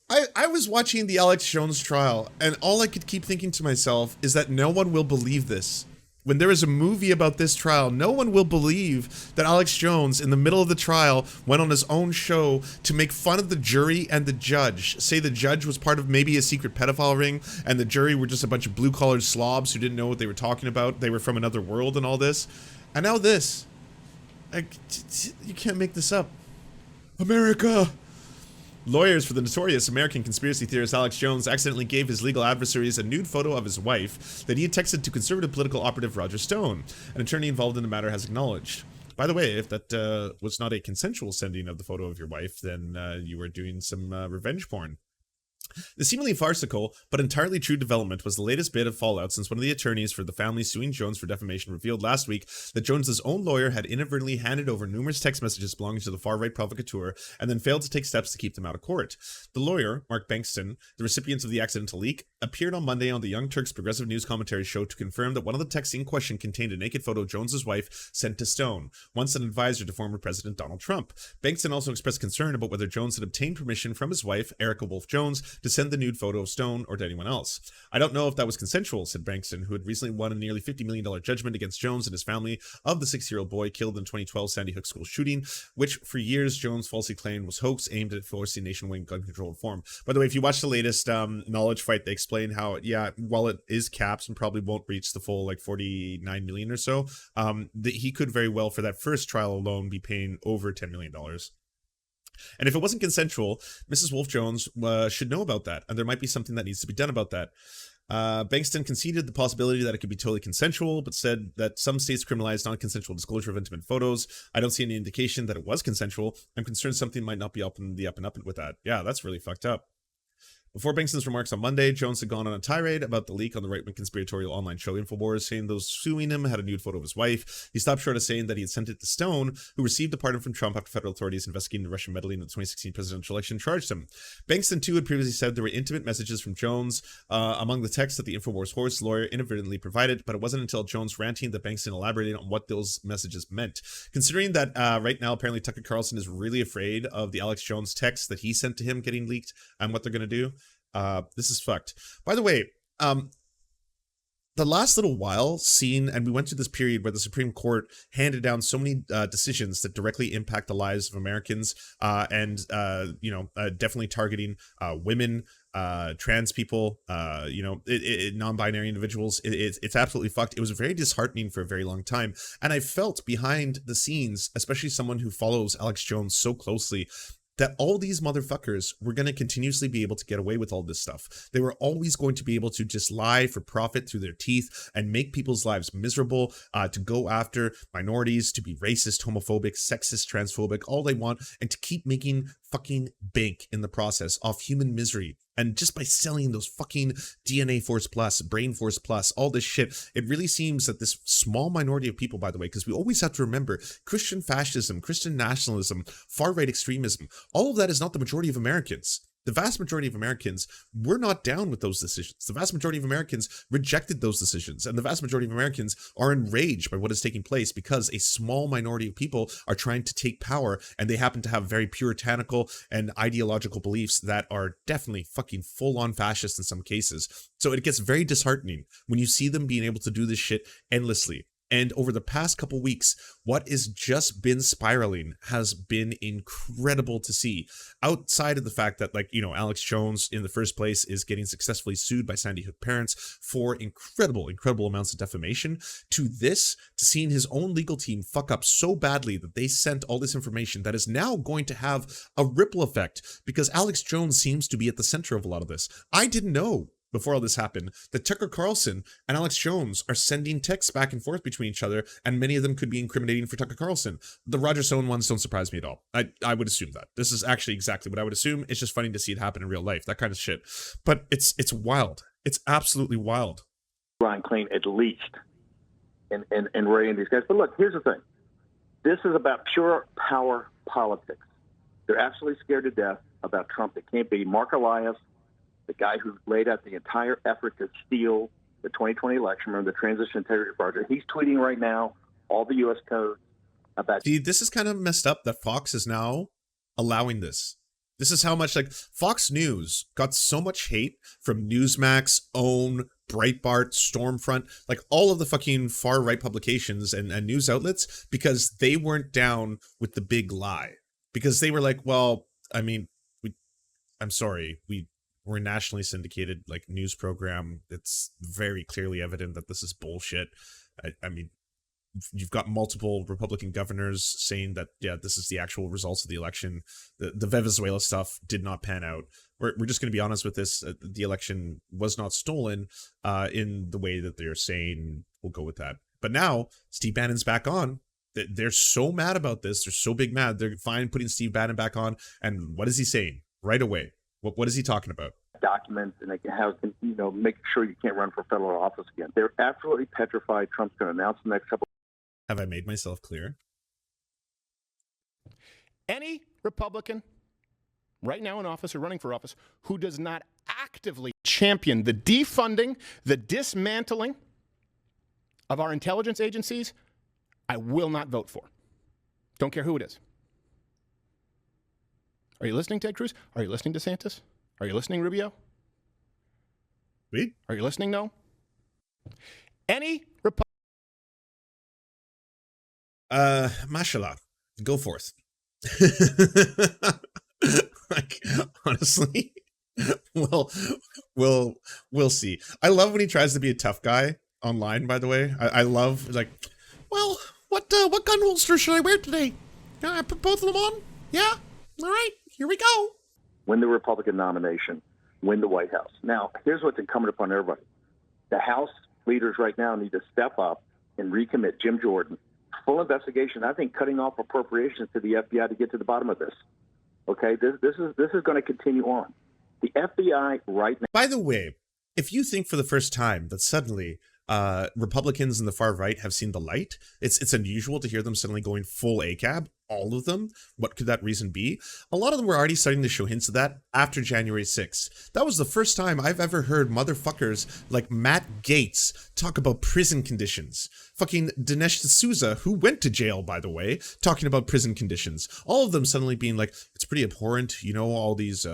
I was watching the Alex Jones trial and all I could keep thinking to myself is that no one will believe this. When there is a movie about this trial, no one will believe that Alex Jones, in the middle of the trial, went on his own show to make fun of the jury and the judge. Say the judge was part of maybe a secret pedophile ring, and the jury were just a bunch of blue-collared slobs who didn't know what they were talking about. They were from another world and all this. And now this. You can't make this up. America! Lawyers for the notorious American conspiracy theorist Alex Jones accidentally gave his legal adversaries a nude photo of his wife that he had texted to conservative political operative Roger Stone. An attorney involved in the matter has acknowledged. By the way, if that was not a consensual sending of the photo of your wife, then you were doing some revenge porn. The seemingly farcical, but entirely true development was the latest bit of fallout since one of the attorneys for the family suing Jones for defamation revealed last week that Jones's own lawyer had inadvertently handed over numerous text messages belonging to the far-right provocateur and then failed to take steps to keep them out of court. The lawyer, Mark Bankston, the recipient of the accidental leak, appeared on Monday on the Young Turks Progressive News Commentary show to confirm that one of the texts in question contained a naked photo of Jones's wife sent to Stone, once an advisor to former President Donald Trump. Bankston also expressed concern about whether Jones had obtained permission from his wife, Erica Wolf Jones, to send the nude photo of Stone or to anyone else. I don't know if that was consensual, said Bankston, who had recently won a nearly $50 million judgment against Jones and his family of the 6-year-old boy killed in the 2012 Sandy Hook school shooting, which for years Jones falsely claimed was hoax aimed at forcing nationwide gun control reform. By the way, if you watch the latest Knowledge Fight, they explain how, while it is capped and probably won't reach the full 49 million or so, he could very well, for that first trial alone, be paying over $10 million. And if it wasn't consensual, Mrs. Wolf Jones should know about that, and there might be something that needs to be done about that. Bankston conceded the possibility that it could be totally consensual, but said that some states criminalize non-consensual disclosure of intimate photos. I don't see any indication that it was consensual. I'm concerned something might not be up and up with that. Yeah, that's really fucked up. Before Bankston's remarks on Monday, Jones had gone on a tirade about the leak on the right-wing conspiratorial online show InfoWars, saying those suing him had a nude photo of his wife. He stopped short of saying that he had sent it to Stone, who received a pardon from Trump after federal authorities investigating the Russian meddling in the 2016 presidential election charged him. Bankston, too, had previously said there were intimate messages from Jones among the texts that the InfoWars horse lawyer inadvertently provided, but it wasn't until Jones ranting that Bankston elaborated on what those messages meant. Considering that right now, apparently Tucker Carlson is really afraid of the Alex Jones text that he sent to him getting leaked and what they're going to do, this is fucked. By the way, the last little while and we went through this period where the Supreme Court handed down so many decisions that directly impact the lives of Americans, and definitely targeting women, trans people, non-binary individuals. It's absolutely fucked. It was very disheartening for a very long time. And I felt behind the scenes, especially someone who follows Alex Jones so closely, that all these motherfuckers were going to continuously be able to get away with all this stuff. They were always going to be able to just lie for profit through their teeth and make people's lives miserable, to go after minorities, to be racist, homophobic, sexist, transphobic, all they want, and to keep making fucking bank in the process off human misery. And just by selling those fucking DNA Force Plus, Brain Force Plus, all this shit, it really seems that this small minority of people, by the way, because we always have to remember Christian fascism, Christian nationalism, far-right extremism, all of that is not the majority of Americans. The vast majority of Americans were not down with those decisions. The vast majority of Americans rejected those decisions. And the vast majority of Americans are enraged by what is taking place because a small minority of people are trying to take power, and they happen to have very puritanical and ideological beliefs that are definitely fucking full-on fascist in some cases. So it gets very disheartening when you see them being able to do this shit endlessly. And over the past couple weeks, what has just been spiraling has been incredible to see. Outside of the fact that, like, you know, Alex Jones in the first place is getting successfully sued by Sandy Hook parents for incredible amounts of defamation, to seeing his own legal team fuck up so badly that they sent all this information that is now going to have a ripple effect, because Alex Jones seems to be at the center of a lot of this. I didn't know before all this happened that Tucker Carlson and Alex Jones are sending texts back and forth between each other, and many of them could be incriminating for Tucker Carlson. The Roger Stone ones don't surprise me at all. I would assume that. This is actually exactly what I would assume. It's just funny to see it happen in real life, that kind of shit. But it's wild. It's absolutely wild. Brian Clean, at least, and Ray and these guys. But look, here's the thing. This is about pure power politics. They're absolutely scared to death about Trump. It can't be Mark Elias, the guy who laid out the entire effort to steal the 2020 election, remember the Transition Integrity Project. He's tweeting right now all the U.S. codes about... See, this is kind of messed up that Fox is now allowing this. This is how much, like, Fox News got so much hate from Newsmax, OWN, Breitbart, Stormfront, like all of the fucking far-right publications and news outlets, because they weren't down with the big lie. Because they were like, well, I mean, I'm sorry, we're a nationally syndicated, like, news program. It's very clearly evident that this is bullshit. I mean, you've got multiple Republican governors saying that, yeah, this is the actual results of the election. The Venezuela stuff did not pan out. We're just going to be honest with this. The election was not stolen in the way that they're saying. We'll go with that. But now Steve Bannon's back on. They're so mad about this. They're so big mad. They're fine putting Steve Bannon back on. And what is he saying right away? What is he talking about? Documents, and they can have, you know, make sure you can't run for federal office again. They're absolutely petrified. Trump's going to announce the next couple. Have I made myself clear? Any Republican right now in office or running for office who does not actively champion the defunding, the dismantling of our intelligence agencies, I will not vote for. Don't care who it is. Are you listening, Ted Cruz? Are you listening, DeSantis? Are you listening, Rubio? Wait. Are you listening, no? Any mashallah, go forth. Like, honestly, we'll see. I love when he tries to be a tough guy online, by the way. I love, like, well, what gun holster should I wear today? Can I put both of them on? Yeah? All right, here we go. Win the Republican nomination, win the White House. Now, here's what's incumbent upon everybody. The House leaders right now need to step up and recommit Jim Jordan. Full investigation. I think cutting off appropriations to the FBI to get to the bottom of this. Okay, this is going to continue on. The FBI right now. By the way, if you think for the first time that suddenly Republicans in the far right have seen the light, it's unusual to hear them suddenly going full ACAB. All of them. What could that reason be? A lot of them were already starting to show hints of that after January 6th. That was the first time I've ever heard motherfuckers like Matt Gaetz talk about prison conditions. Fucking Dinesh D'Souza, who went to jail, by the way, talking about prison conditions. All of them suddenly being like, it's pretty abhorrent. You know, all these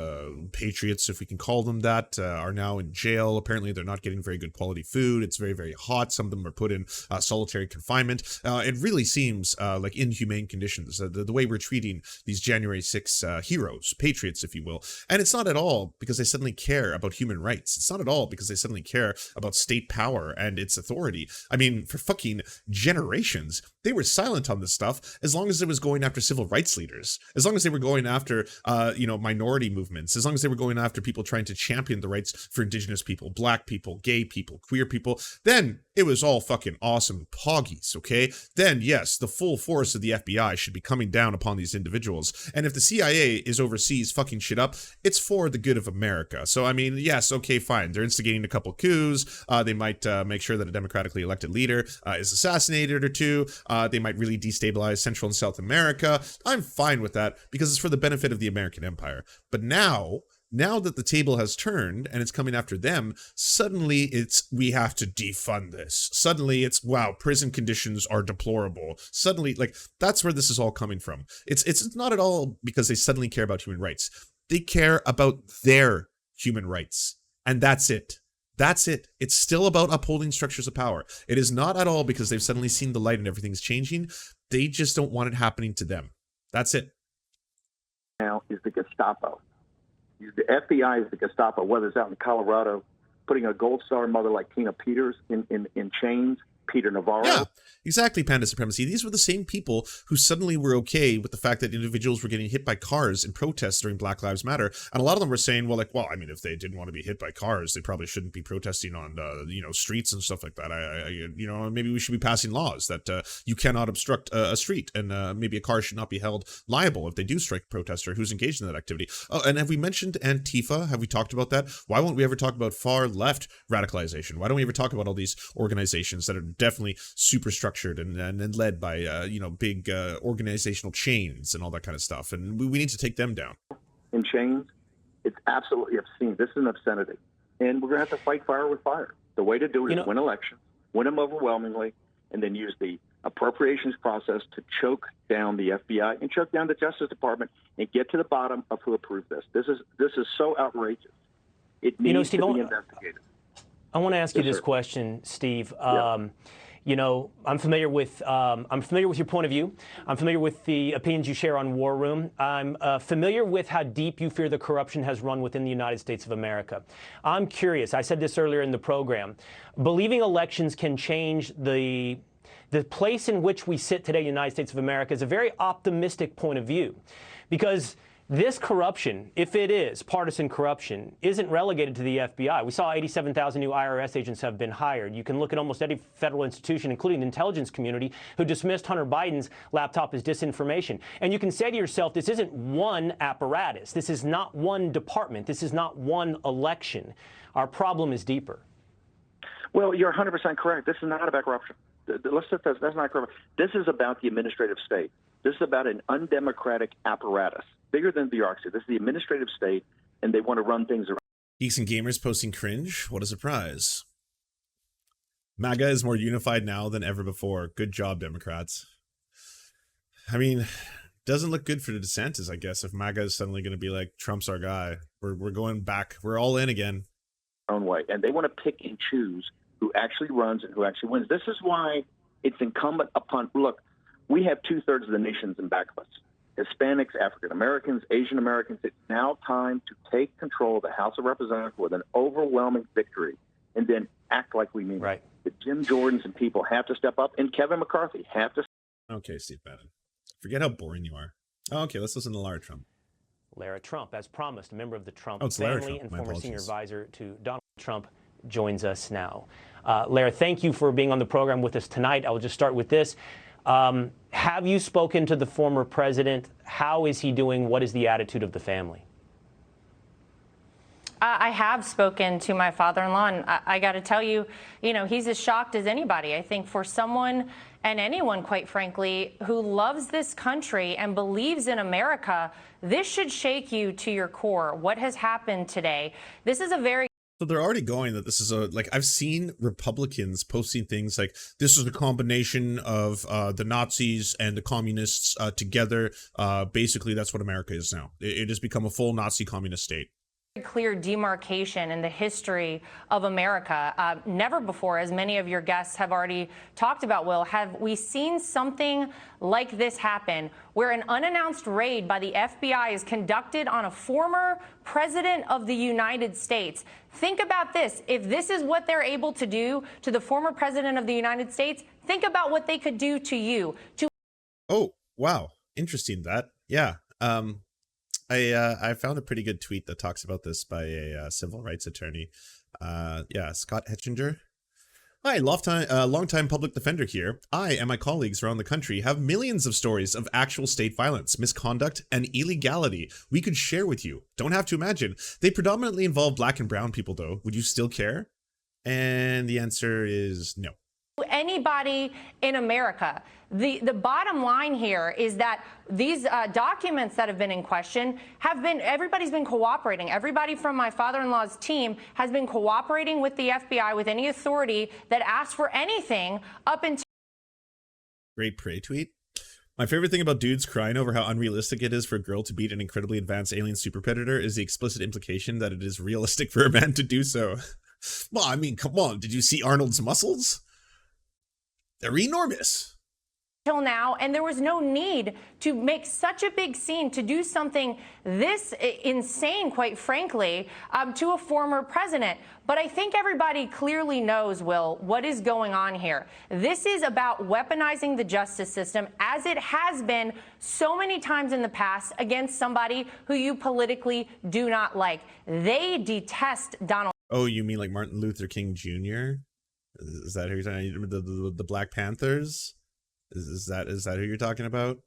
patriots, if we can call them that, are now in jail. Apparently, they're not getting very good quality food. It's very, very hot. Some of them are put in solitary confinement. It really seems like inhumane conditions. The way we're treating these January 6 heroes, patriots, if you will. And it's not at all because they suddenly care about human rights. It's not at all because they suddenly care about state power and its authority. I mean, for fucking generations, they were silent on this stuff as long as it was going after civil rights leaders, as long as they were going after, minority movements, as long as they were going after people trying to champion the rights for indigenous people, black people, gay people, queer people. Then it was all fucking awesome poggies, okay? Then, yes, the full force of the FBI should be coming down upon these individuals. And if the CIA is overseas fucking shit up, it's for the good of America. So, I mean, yes, okay, fine. They're instigating a couple coups. They might make sure that a democratically elected leader is assassinated or two. They might really destabilize Central and South America. I'm fine with that because it's for the benefit of the American empire. But now that the table has turned and it's coming after them, suddenly we have to defund this. Suddenly it's, wow, prison conditions are deplorable. Suddenly, like, that's where this is all coming from. It's not at all because they suddenly care about human rights. They care about their human rights. And that's it. That's it. It's still about upholding structures of power. It is not at all because they've suddenly seen the light and everything's changing. They just don't want it happening to them. That's it. Now is the Gestapo. The FBI is the Gestapo, whether it's out in Colorado, putting a Gold Star mother like Tina Peters in chains, Peter Navarro. Yeah, exactly, Panda Supremacy. These were the same people who suddenly were okay with the fact that individuals were getting hit by cars in protests during Black Lives Matter. And a lot of them were saying, well, I mean, if they didn't want to be hit by cars, they probably shouldn't be protesting on, streets and stuff like that. Maybe we should be passing laws that you cannot obstruct a street, and maybe a car should not be held liable if they do strike a protester who's engaged in that activity. Oh, and have we mentioned Antifa? Have we talked about that? Why won't we ever talk about far left radicalization? Why don't we ever talk about all these organizations that are definitely super structured and led by big organizational chains and all that kind of stuff, and we need to take them down. In chains, it's absolutely obscene. This is an obscenity, and we're going to have to fight fire with fire. The way to do it is win elections, win them overwhelmingly, and then use the appropriations process to choke down the FBI and choke down the Justice Department and get to the bottom of who approved this. This is so outrageous. It needs to be investigated. I want to ask you this question, Steve. I'm familiar with your point of view. I'm familiar with the opinions you share on War Room. I'm familiar with how deep you fear the corruption has run within the United States of America. I'm curious. I said this earlier in the program. Believing elections can change the place in which we sit today in the United States of America is a very optimistic point of view, because this corruption, if it is partisan corruption, isn't relegated to the FBI. We saw 87,000 new IRS agents have been hired. You can look at almost any federal institution, including the intelligence community, who dismissed Hunter Biden's laptop as disinformation. And you can say to yourself, this isn't one apparatus. This is not one department. This is not one election. Our problem is deeper. Well, you're 100% correct. This is not about corruption. That's not corruption. This is about the administrative state. This is about an undemocratic apparatus, bigger than bureaucracy. This is the administrative state, and they want to run things around. Geeks and gamers posting cringe. What a surprise. MAGA is more unified now than ever before. Good job, Democrats. I mean, doesn't look good for the DeSantis, I guess, if MAGA is suddenly going to be like, Trump's our guy. We're going back. We're all in again. Own way. And they want to pick and choose who actually runs and who actually wins. This is why it's incumbent upon, look, we have 2/3 of the nations in back of us. Hispanics, African Americans, Asian Americans. It's now time to take control of the House of Representatives with an overwhelming victory and then act like we mean it. The Jim Jordans and people have to step up, and Kevin McCarthy have to. Okay, Steve Bannon. Forget how boring you are. Oh, okay, let's listen to Lara Trump. Lara Trump, as promised, a member of the Trump Lara family Trump. and My former apologies. senior advisor to Donald Trump, joins us now. Lara, thank you for being on the program with us tonight. I will just start with this. Have you spoken to the former president? How is he doing? What is the attitude of the family? I have spoken to my father-in-law, and I got to tell you, he's as shocked as anybody. I think for someone and anyone, quite frankly, who loves this country and believes in America, this should shake you to your core. What has happened today? This is a very So they're already going that this is I've seen Republicans posting things like this is a combination of the Nazis and the communists together. Basically, that's what America is now. It has become a full Nazi communist state. clear demarcation in the history of America. Never before, as many of your guests have already talked about, Will, have we seen something like this happen, where an unannounced raid by the FBI is conducted on a former president of the United States. Think about this. If this is what they're able to do to the former president of the United States, think about what they could do to you. Oh, wow. Interesting that. Yeah. I found a pretty good tweet that talks about this by a civil rights attorney. Scott Hetchinger. Hi, longtime public defender here. I and my colleagues around the country have millions of stories of actual state violence, misconduct, and illegality we could share with you. Don't have to imagine. They predominantly involve black and brown people, though. Would you still care? And the answer is no. Anybody in America. The bottom line here is that these documents that have been in question everybody's been cooperating. Everybody from my father-in-law's team has been cooperating with the FBI, with any authority that asks for anything up until. Great prey tweet. My favorite thing about dudes crying over how unrealistic it is for a girl to beat an incredibly advanced alien super predator is the explicit implication that it is realistic for a man to do so. Well, I mean, come on. Did you see Arnold's muscles? They're enormous. Till now, and there was no need to make such a big scene, to do something this insane, quite frankly, to a former president. But I think everybody clearly knows, Will, what is going on here. This is about weaponizing the justice system, as it has been so many times in the past, against somebody who you politically do not like. They detest Donald. Oh, you mean like Martin Luther King Jr.? Is that who you're talking about? The Black Panthers? Is that who you're talking about?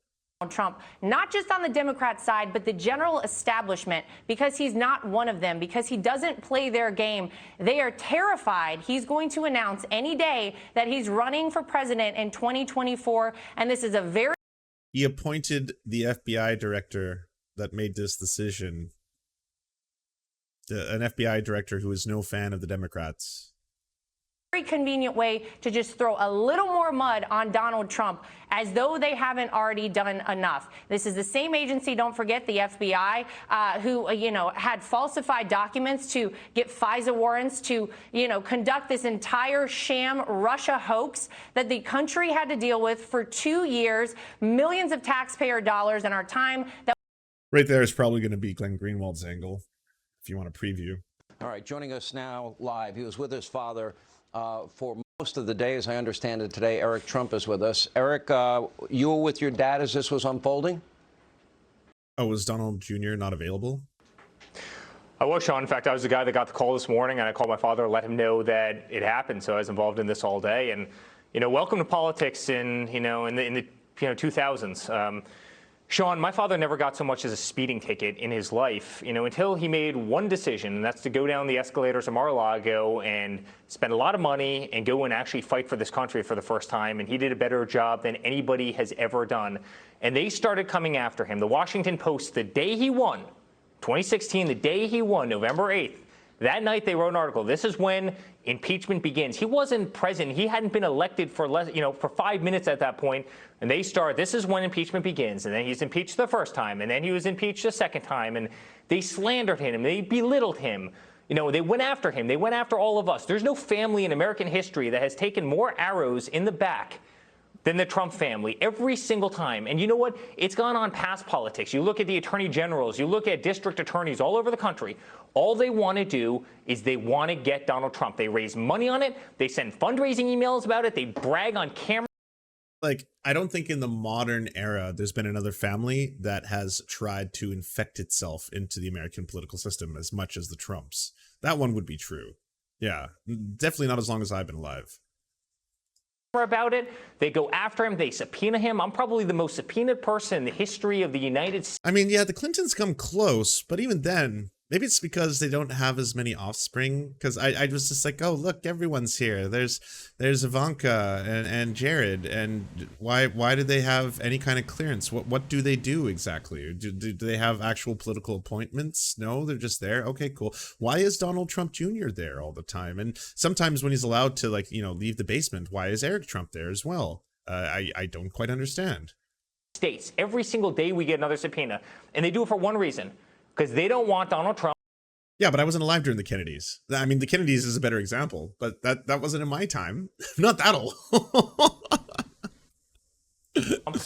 Trump, not just on the Democrat side, but the general establishment, because he's not one of them, because he doesn't play their game. They are terrified he's going to announce any day that he's running for president in 2024, and this is a very... He appointed the FBI director that made this decision, an FBI director who is no fan of the Democrats. very convenient way to just throw a little more mud on Donald Trump, as though they haven't already done enough. This is the same agency, don't forget, the FBI, who, had falsified documents to get FISA warrants to, conduct this entire sham Russia hoax that the country had to deal with for 2 years, millions of taxpayer dollars, and our time. That right there is probably going to be Glenn Greenwald's angle, if you want to preview. All right, joining us now live. He was with his father for most of the day, as I understand it today. Eric Trump is with us. Eric, you were with your dad as this was unfolding? Oh, was Donald Jr. not available? I was, Sean. In fact, I was the guy that got the call this morning, and I called my father, let him know that it happened. So I was involved in this all day. And, welcome to politics in the 2000s. Sean, my father never got so much as a speeding ticket in his life, until he made one decision, and that's to go down the escalators of Mar-a-Lago and spend a lot of money and go and actually fight for this country for the first time. And he did a better job than anybody has ever done. And they started coming after him. The Washington Post, the day he won, 2016, the day he won, November 8th, that night they wrote an article. This is when impeachment begins. He wasn't president. He hadn't been elected for for 5 minutes at that point. And they start, this is when impeachment begins. And then he's impeached the first time. And then he was impeached a second time. And they slandered him. They belittled him. They went after him. They went after all of us. There's no family in American history that has taken more arrows in the back than the Trump family, every single time. And you know what? It's gone on past politics. You look at the attorney generals, you look at district attorneys all over the country. All they want to do is they want to get Donald Trump. They raise money on it. They send fundraising emails about it. They brag on camera. Like, I don't think in the modern era there's been another family that has tried to infect itself into the American political system as much as the Trumps. That one would be true. Yeah, definitely not as long as I've been alive. About it. They go after him. They subpoena him. I'm probably the most subpoenaed person in the history of the United States. I mean, yeah, the Clintons come close, but even then, maybe it's because they don't have as many offspring. Because I was just like, oh, look, everyone's here. There's Ivanka and Jared. And why did they have any kind of clearance? What do they do exactly? Do they have actual political appointments? No, they're just there. Okay, cool. Why is Donald Trump Jr. there all the time? And sometimes when he's allowed to, leave the basement, why is Eric Trump there as well? I don't quite understand. States. Every single day we get another subpoena. And they do it for one reason. Because they don't want Donald Trump. Yeah, but I wasn't alive during the Kennedys. I mean, the Kennedys is a better example, but that wasn't in my time. Not that old.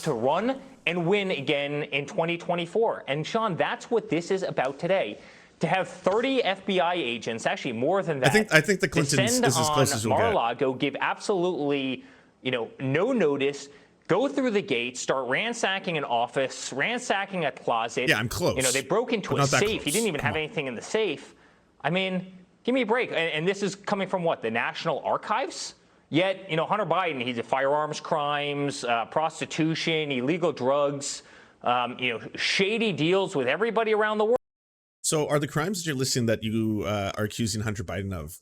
To run and win again in 2024. And Sean, that's what this is about today. To have 30 FBI agents, actually more than that. I think the Clintons is as close as we'll get. Mar-a-Lago, give absolutely, no notice. Go through the gate, start ransacking an office, ransacking a closet. Yeah, I'm close. They broke into a safe. He didn't even have anything in the safe. I mean, give me a break. And this is coming from what? The National Archives? Yet, Hunter Biden, he's a firearms crimes, prostitution, illegal drugs, shady deals with everybody around the world. So are the crimes that you're listing that you are accusing Hunter Biden of,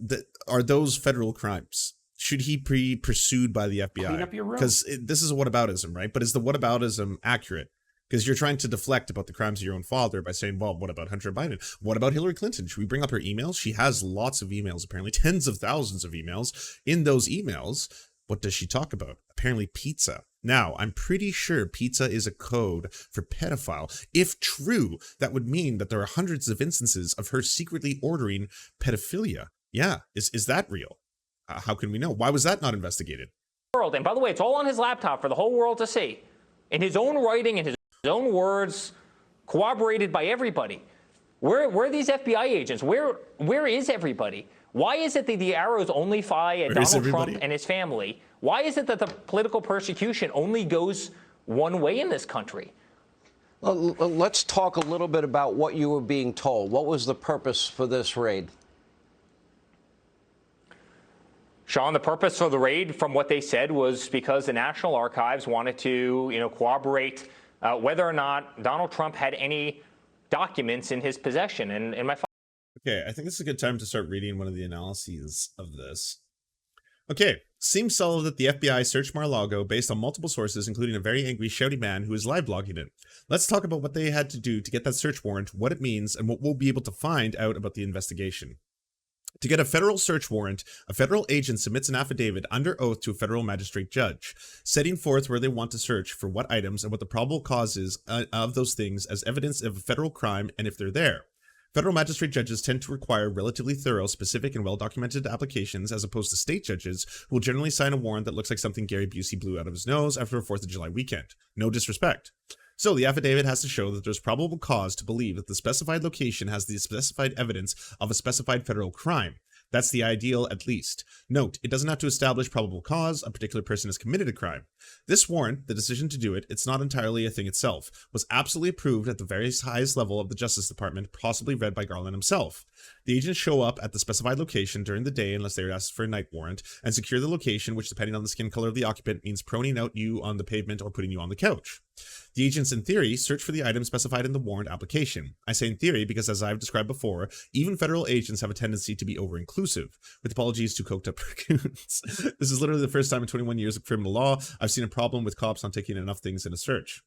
are those federal crimes? Should he be pursued by the FBI? Clean up your room. Because this is a whataboutism, right? But is the whataboutism accurate? Because you're trying to deflect about the crimes of your own father by saying, well, what about Hunter Biden? What about Hillary Clinton? Should we bring up her emails? She has lots of emails, apparently, tens of thousands of emails. In those emails, what does she talk about? Apparently pizza. Now, I'm pretty sure pizza is a code for pedophile. If true, that would mean that there are hundreds of instances of her secretly ordering pedophilia. Yeah, is that real? How can we know? Why was that not investigated? And by the way, it's all on his laptop for the whole world to see. In his own writing, in his own words, corroborated by everybody. Where are these FBI agents? Where is everybody? Why is it that the arrows only fly at Donald Trump and his family? Why is it that the political persecution only goes one way in this country? Well, let's talk a little bit about what you were being told. What was the purpose for this raid? Sean, the purpose of the raid, from what they said, was because the National Archives wanted to, corroborate whether or not Donald Trump had any documents in his possession. And my Okay, I think this is a good time to start reading one of the analyses of this. Okay, seems solid that the FBI searched Mar-a-Lago based on multiple sources, including a very angry, shouty man who is live blogging it. Let's talk about what they had to do to get that search warrant, what it means, and what we'll be able to find out about the investigation. To get a federal search warrant, a federal agent submits an affidavit under oath to a federal magistrate judge, setting forth where they want to search for what items and what the probable cause is of those things as evidence of a federal crime and if they're there. Federal magistrate judges tend to require relatively thorough, specific, and well-documented applications as opposed to state judges who will generally sign a warrant that looks like something Gary Busey blew out of his nose after a 4th of July weekend. No disrespect. So the affidavit has to show that there's probable cause to believe that the specified location has the specified evidence of a specified federal crime. That's the ideal, at least. Note, it doesn't have to establish probable cause a particular person has committed a crime. This warrant, the decision to do it, it's not entirely a thing itself, was absolutely approved at the very highest level of the Justice Department, possibly read by Garland himself. The agents show up at the specified location during the day unless they are asked for a night warrant, and secure the location, which depending on the skin color of the occupant means proning out you on the pavement or putting you on the couch. The agents, in theory, search for the items specified in the warrant application. I say in theory because, as I've described before, even federal agents have a tendency to be over-inclusive, with apologies to coked-up raccoons. This is literally the first time in 21 years of criminal law I've seen a problem with cops not taking enough things in a search.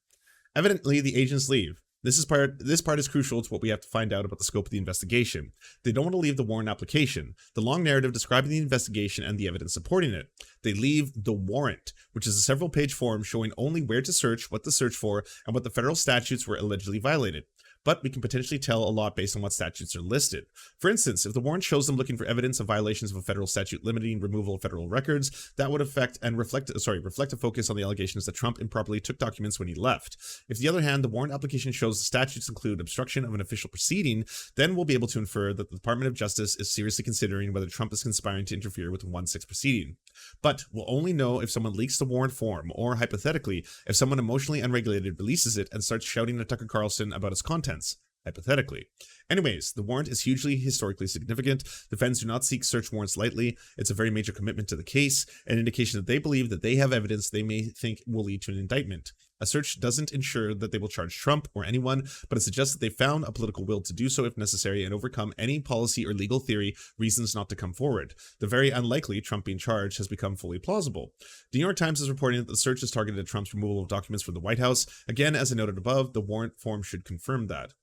Evidently, the agents leave. This part is crucial to what we have to find out about the scope of the investigation. They don't want to leave the warrant application, the long narrative describing the investigation and the evidence supporting it. They leave the warrant, which is a several-page form showing only where to search, what to search for, and what the federal statutes were allegedly violated. But we can potentially tell a lot based on what statutes are listed. For instance, if the warrant shows them looking for evidence of violations of a federal statute limiting removal of federal records, that would reflect a focus on the allegations that Trump improperly took documents when he left. If, on the other hand, the warrant application shows the statutes include obstruction of an official proceeding, then we'll be able to infer that the Department of Justice is seriously considering whether Trump is conspiring to interfere with the 1/6 proceeding. But we'll only know if someone leaks the warrant form, or hypothetically, if someone emotionally unregulated releases it and starts shouting at Tucker Carlson about its contents. Hypothetically. Anyways, the warrant is hugely historically significant. The feds do not seek search warrants lightly. It's a very major commitment to the case, an indication that they believe that they have evidence they may think will lead to an indictment. A search doesn't ensure that they will charge Trump or anyone, but it suggests that they found a political will to do so if necessary and overcome any policy or legal theory reasons not to come forward. The very unlikely Trump being charged has become fully plausible. The New York Times is reporting that the search is targeted at Trump's removal of documents from the White House. Again, as I noted above, the warrant form should confirm that.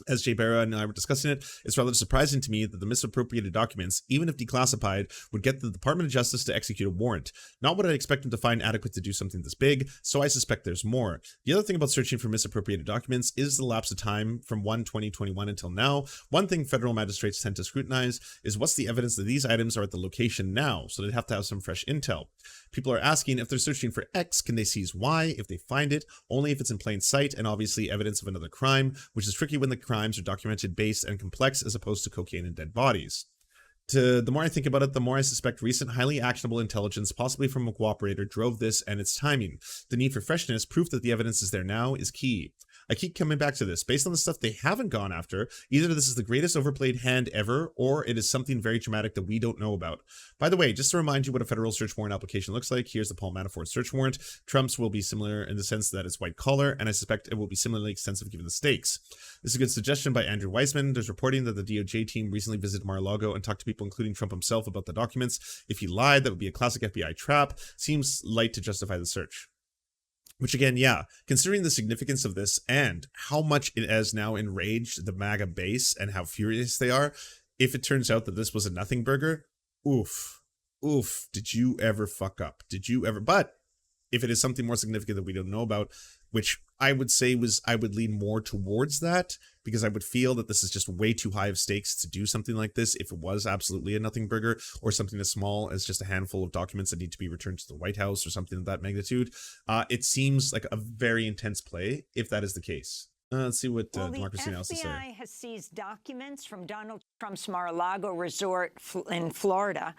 As Jay Barra and I were discussing it, it's rather surprising to me that the misappropriated documents, even if declassified, would get the Department of Justice to execute a warrant. Not what I'd expect them to find adequate to do something this big, so I suspect there's more. The other thing about searching for misappropriated documents is the lapse of time from 1/2021 until now. One thing federal magistrates tend to scrutinize is what's the evidence that these items are at the location now, so they'd have to have some fresh intel. People are asking if they're searching for X, can they seize Y if they find it, only if it's in plain sight and obviously evidence of another crime, which is tricky when the crimes are documented, based, and complex as opposed to cocaine and dead bodies. The more I think about it, the more I suspect recent highly actionable intelligence, possibly from a cooperator, drove this and its timing. The need for freshness, proof that the evidence is there now, is key. I keep coming back to this. Based on the stuff they haven't gone after, either this is the greatest overplayed hand ever, or it is something very dramatic that we don't know about. By the way, just to remind you what a federal search warrant application looks like, here's the Paul Manafort search warrant. Trump's will be similar in the sense that it's white collar, and I suspect it will be similarly extensive given the stakes. This is a good suggestion by Andrew Weissman. There's reporting that the DOJ team recently visited Mar-a-Lago and talked to people, including Trump himself, about the documents. If he lied, that would be a classic FBI trap. Seems light to justify the search. Which again, yeah, considering the significance of this and how much it has now enraged the MAGA base and how furious they are, if it turns out that this was a nothing burger, oof, did you ever fuck up? Did you ever? But If it is something more significant that we don't know about, which I would say I would lean more towards that, because I would feel that this is just way too high of stakes to do something like this if it was absolutely a nothing burger, or something as small as just a handful of documents that need to be returned to the White House or something of that magnitude. It seems like a very intense play if that is the case. Let's see what Democracy Now! Has to say. The FBI has seized documents from Donald Trump's Mar-a-Lago resort in Florida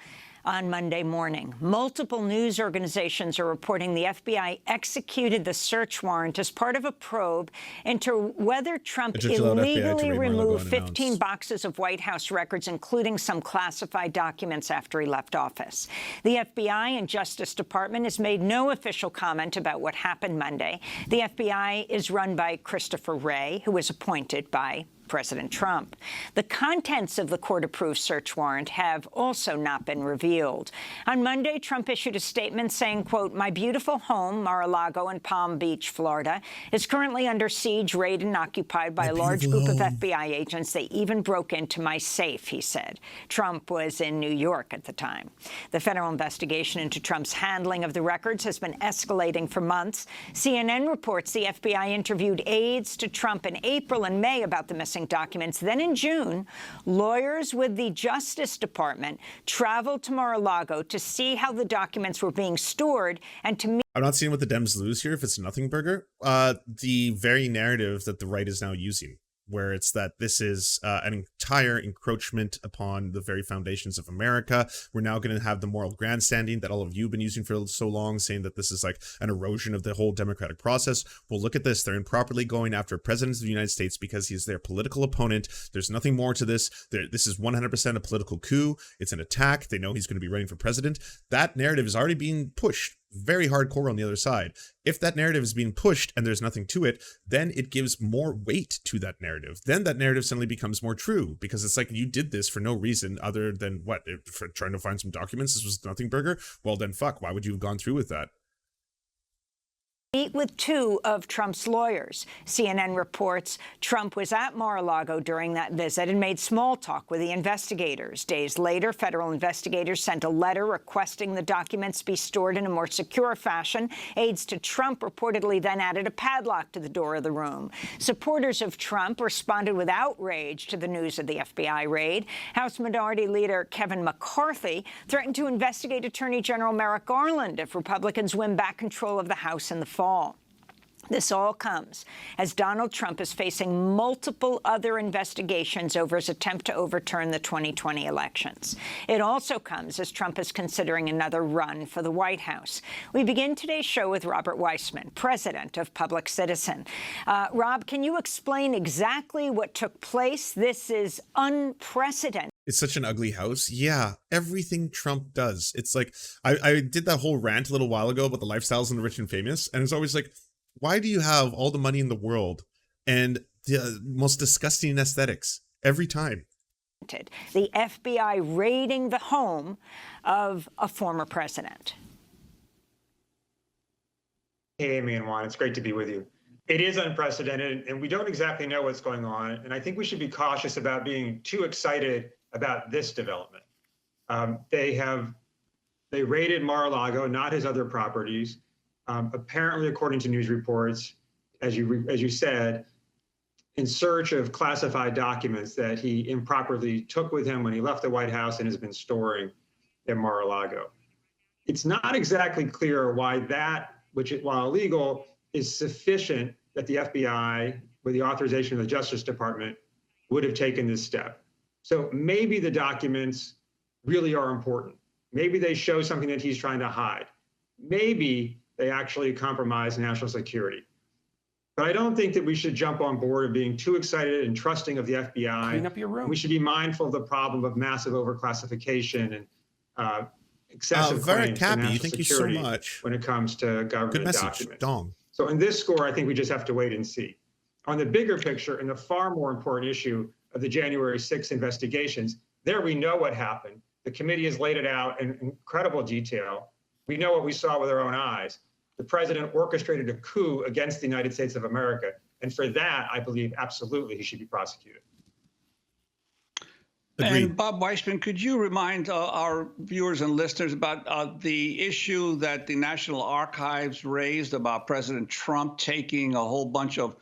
on Monday morning. Multiple news organizations are reporting the FBI executed the search warrant as part of a probe into whether Trump illegally removed 15 boxes of White House records, including some classified documents after he left office. The FBI and Justice Department has made no official comment about what happened Monday. The FBI is run by Christopher Wray, who was appointed by President Trump. The contents of the court-approved search warrant have also not been revealed. On Monday, Trump issued a statement saying, quote, "My beautiful home, Mar-a-Lago in Palm Beach, Florida, is currently under siege, raided, and occupied by a large group of FBI agents. They even broke into my safe," he said. Trump was in New York at the time. The federal investigation into Trump's handling of the records has been escalating for months. CNN reports the FBI interviewed aides to Trump in April and May about the missing documents. Then in June, lawyers with the Justice Department traveled to Mar-a-Lago to see how the documents were being stored and to meet. I'm not seeing what the Dems lose here if it's a nothing burger. The very narrative that the right is now using, where it's that this is an entire encroachment upon the very foundations of America. We're now going to have the moral grandstanding that all of you have been using for so long, saying that this is like an erosion of the whole democratic process. Well, look at this. They're improperly going after presidents of the United States because he's their political opponent. There's nothing more to this. This is 100% a political coup. It's an attack. They know he's going to be running for president. That narrative is already being pushed very hardcore on the other side. If that narrative is being pushed and there's nothing to it, then it gives more weight to that narrative. Then that narrative suddenly becomes more true, because it's like, you did this for no reason other than what? For trying to find some documents? This was nothing burger? Well, then fuck, why would you have gone through with that? Meet with two of Trump's lawyers. CNN reports Trump was at Mar-a-Lago during that visit and made small talk with the investigators. Days later, federal investigators sent a letter requesting the documents be stored in a more secure fashion. Aides to Trump reportedly then added a padlock to the door of the room. Supporters of Trump responded with outrage to the news of the FBI raid. House Minority Leader Kevin McCarthy threatened to investigate Attorney General Merrick Garland if Republicans win back control of the House in the fall. This all comes as Donald Trump is facing multiple other investigations over his attempt to overturn the 2020 elections. It also comes as Trump is considering another run for the White House. We begin today's show with Robert Weissman, president of Public Citizen. Rob, can you explain exactly what took place? This is unprecedented. It's such an ugly house. Yeah, everything Trump does. It's like, I did that whole rant a little while ago about the lifestyles of the rich and famous, and it's always like, why do you have all the money in the world and the most disgusting aesthetics every time? The FBI raiding the home of a former president. Hey, Amy and Juan, it's great to be with you. It is unprecedented, and we don't exactly know what's going on, and I think we should be cautious about being too excited about this development. They raided Mar-a-Lago, not his other properties. Apparently, according to news reports, as you said, in search of classified documents that he improperly took with him when he left the White House and has been storing at Mar-a-Lago. It's not exactly clear why that, while illegal, is sufficient that the FBI, with the authorization of the Justice Department, would have taken this step. So maybe the documents really are important. Maybe they show something that he's trying to hide. Maybe they actually compromise national security. But I don't think that we should jump on board of being too excited and trusting of the FBI. Clean up your room. We should be mindful of the problem of massive overclassification and excessive claims to national thank you security so much. when it comes to government Good message. documents. Dong. So in this score, I think we just have to wait and see. On the bigger picture and the far more important issue of the January 6th investigations, there we know what happened. The committee has laid it out in incredible detail. We know what we saw with our own eyes. The president orchestrated a coup against the United States of America. And for that, I believe absolutely he should be prosecuted. Agreed. And Bob Weissman, could you remind our viewers and listeners about the issue that the National Archives raised about President Trump taking a whole bunch of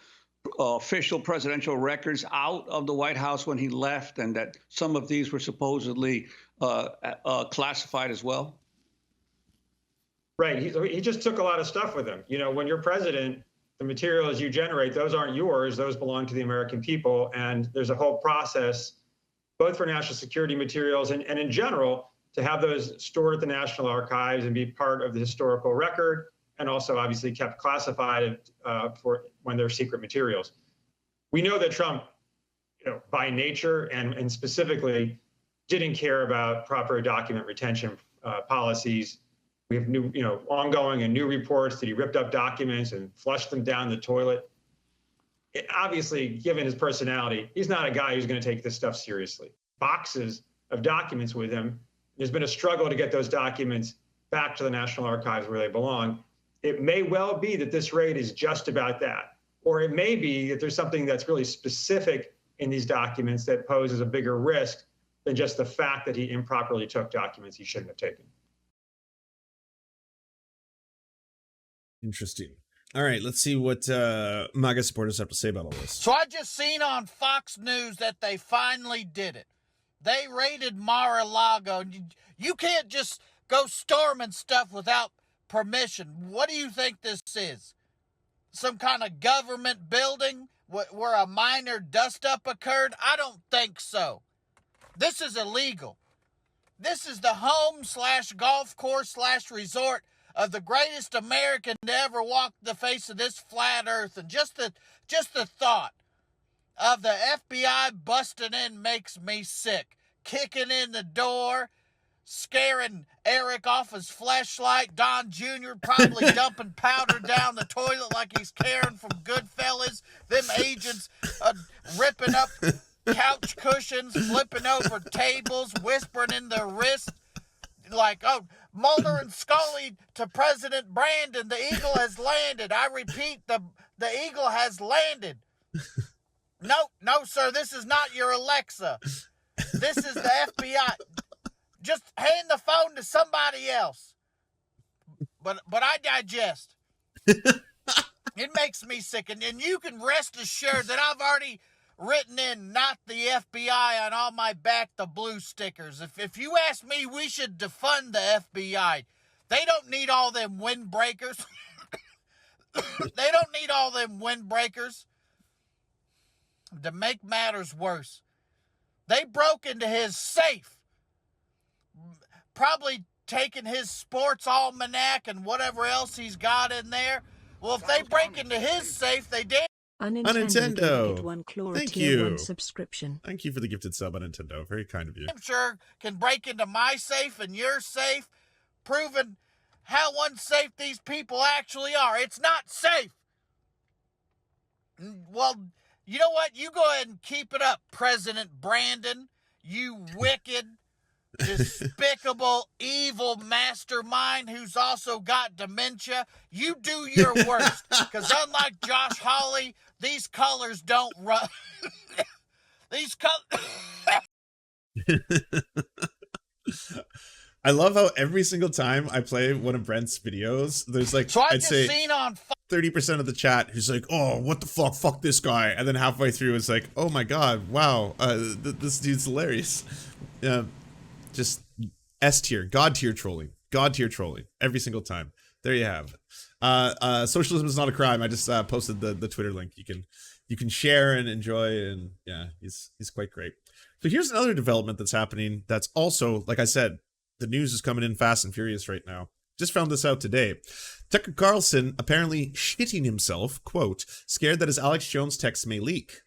official presidential records out of the White House when he left, and that some of these were supposedly classified as well? Right. He just took a lot of stuff with him. You know, when you're president, the materials you generate, those aren't yours. Those belong to the American people. And there's a whole process, both for national security materials and in general, to have those stored at the National Archives and be part of the historical record, and also obviously kept classified for when they're secret materials. We know that Trump, you know, by nature and specifically didn't care about proper document retention policies. We have new, you know, ongoing and new reports that he ripped up documents and flushed them down the toilet. Obviously, given his personality, he's not a guy who's going to take this stuff seriously. Boxes of documents with him. There's been a struggle to get those documents back to the National Archives where they belong. It may well be that this raid is just about that. Or it may be that there's something that's really specific in these documents that poses a bigger risk than just the fact that he improperly took documents he shouldn't have taken. Interesting. All right, let's see what MAGA supporters have to say about all this. So I just seen on Fox News that they finally did it. They raided Mar-a-Lago. You can't just go storming stuff without permission. What do you think this is? Some kind of government building where a minor dust-up occurred? I don't think so. This is illegal. This is the home/golf course/resort of the greatest American to ever walk the face of this flat earth. And just the thought of the FBI busting in makes me sick. Kicking in the door, scaring Eric off his fleshlight, Don Jr. probably dumping powder down the toilet like he's Karen from Goodfellas. Them agents ripping up couch cushions, flipping over tables, whispering in their wrist. Like, oh, Mulder and Scully to President Brandon, the eagle has landed. I repeat, the eagle has landed. No, sir, this is not your Alexa. This is the FBI. Just hand the phone to somebody else. But I digest. It makes me sick. And you can rest assured that I've already written in "not the FBI" on all my Back the Blue stickers. If you ask me, we should defund the FBI. They don't need all them windbreakers. They don't need all them windbreakers. To make matters worse, they broke into his safe, probably taking his sports almanac and whatever else he's got in there. Well, if they break into his safe, they did. Nintendo. One Thank you. One subscription. Thank you for the gifted sub on Nintendo. Very kind of you. I'm sure can break into my safe and your safe, proving how unsafe these people actually are. It's not safe. Well, you know what? You go ahead and keep it up, President Brandon. You wicked, despicable, evil mastermind who's also got dementia. You do your worst, because unlike Josh Hawley, these colors don't run. These colors. I love how every single time I play one of Brent's videos, there's like, So I'd say seen on 30% of the chat who's like, oh, what the fuck this guy. And then halfway through it's like, oh my God, wow, this dude's hilarious. Just S tier, God tier trolling, every single time. There you have it. Socialism is not a crime. I just posted the Twitter link. You can share and enjoy, and yeah, he's quite great. So here's another development that's happening that's also, like I said, the news is coming in fast and furious right now. Just found this out today. Tucker Carlson apparently shitting himself, quote, scared that his Alex Jones text may leak.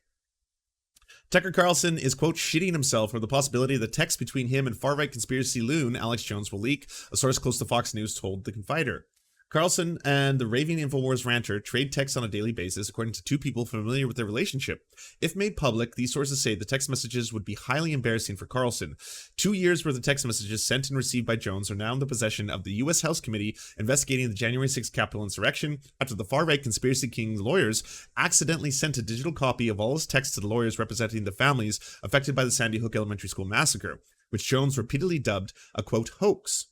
Tucker Carlson is, quote, shitting himself over the possibility the text between him and far-right conspiracy loon Alex Jones will leak, a source close to Fox News told The Confider. Carlson and the raving InfoWars ranter trade texts on a daily basis, according to two people familiar with their relationship. If made public, these sources say the text messages would be highly embarrassing for Carlson. 2 years worth of text messages sent and received by Jones are now in the possession of the U.S. House Committee investigating the January 6th Capitol insurrection after the far-right conspiracy king's lawyers accidentally sent a digital copy of all his texts to the lawyers representing the families affected by the Sandy Hook Elementary School massacre, which Jones repeatedly dubbed a, quote, hoax.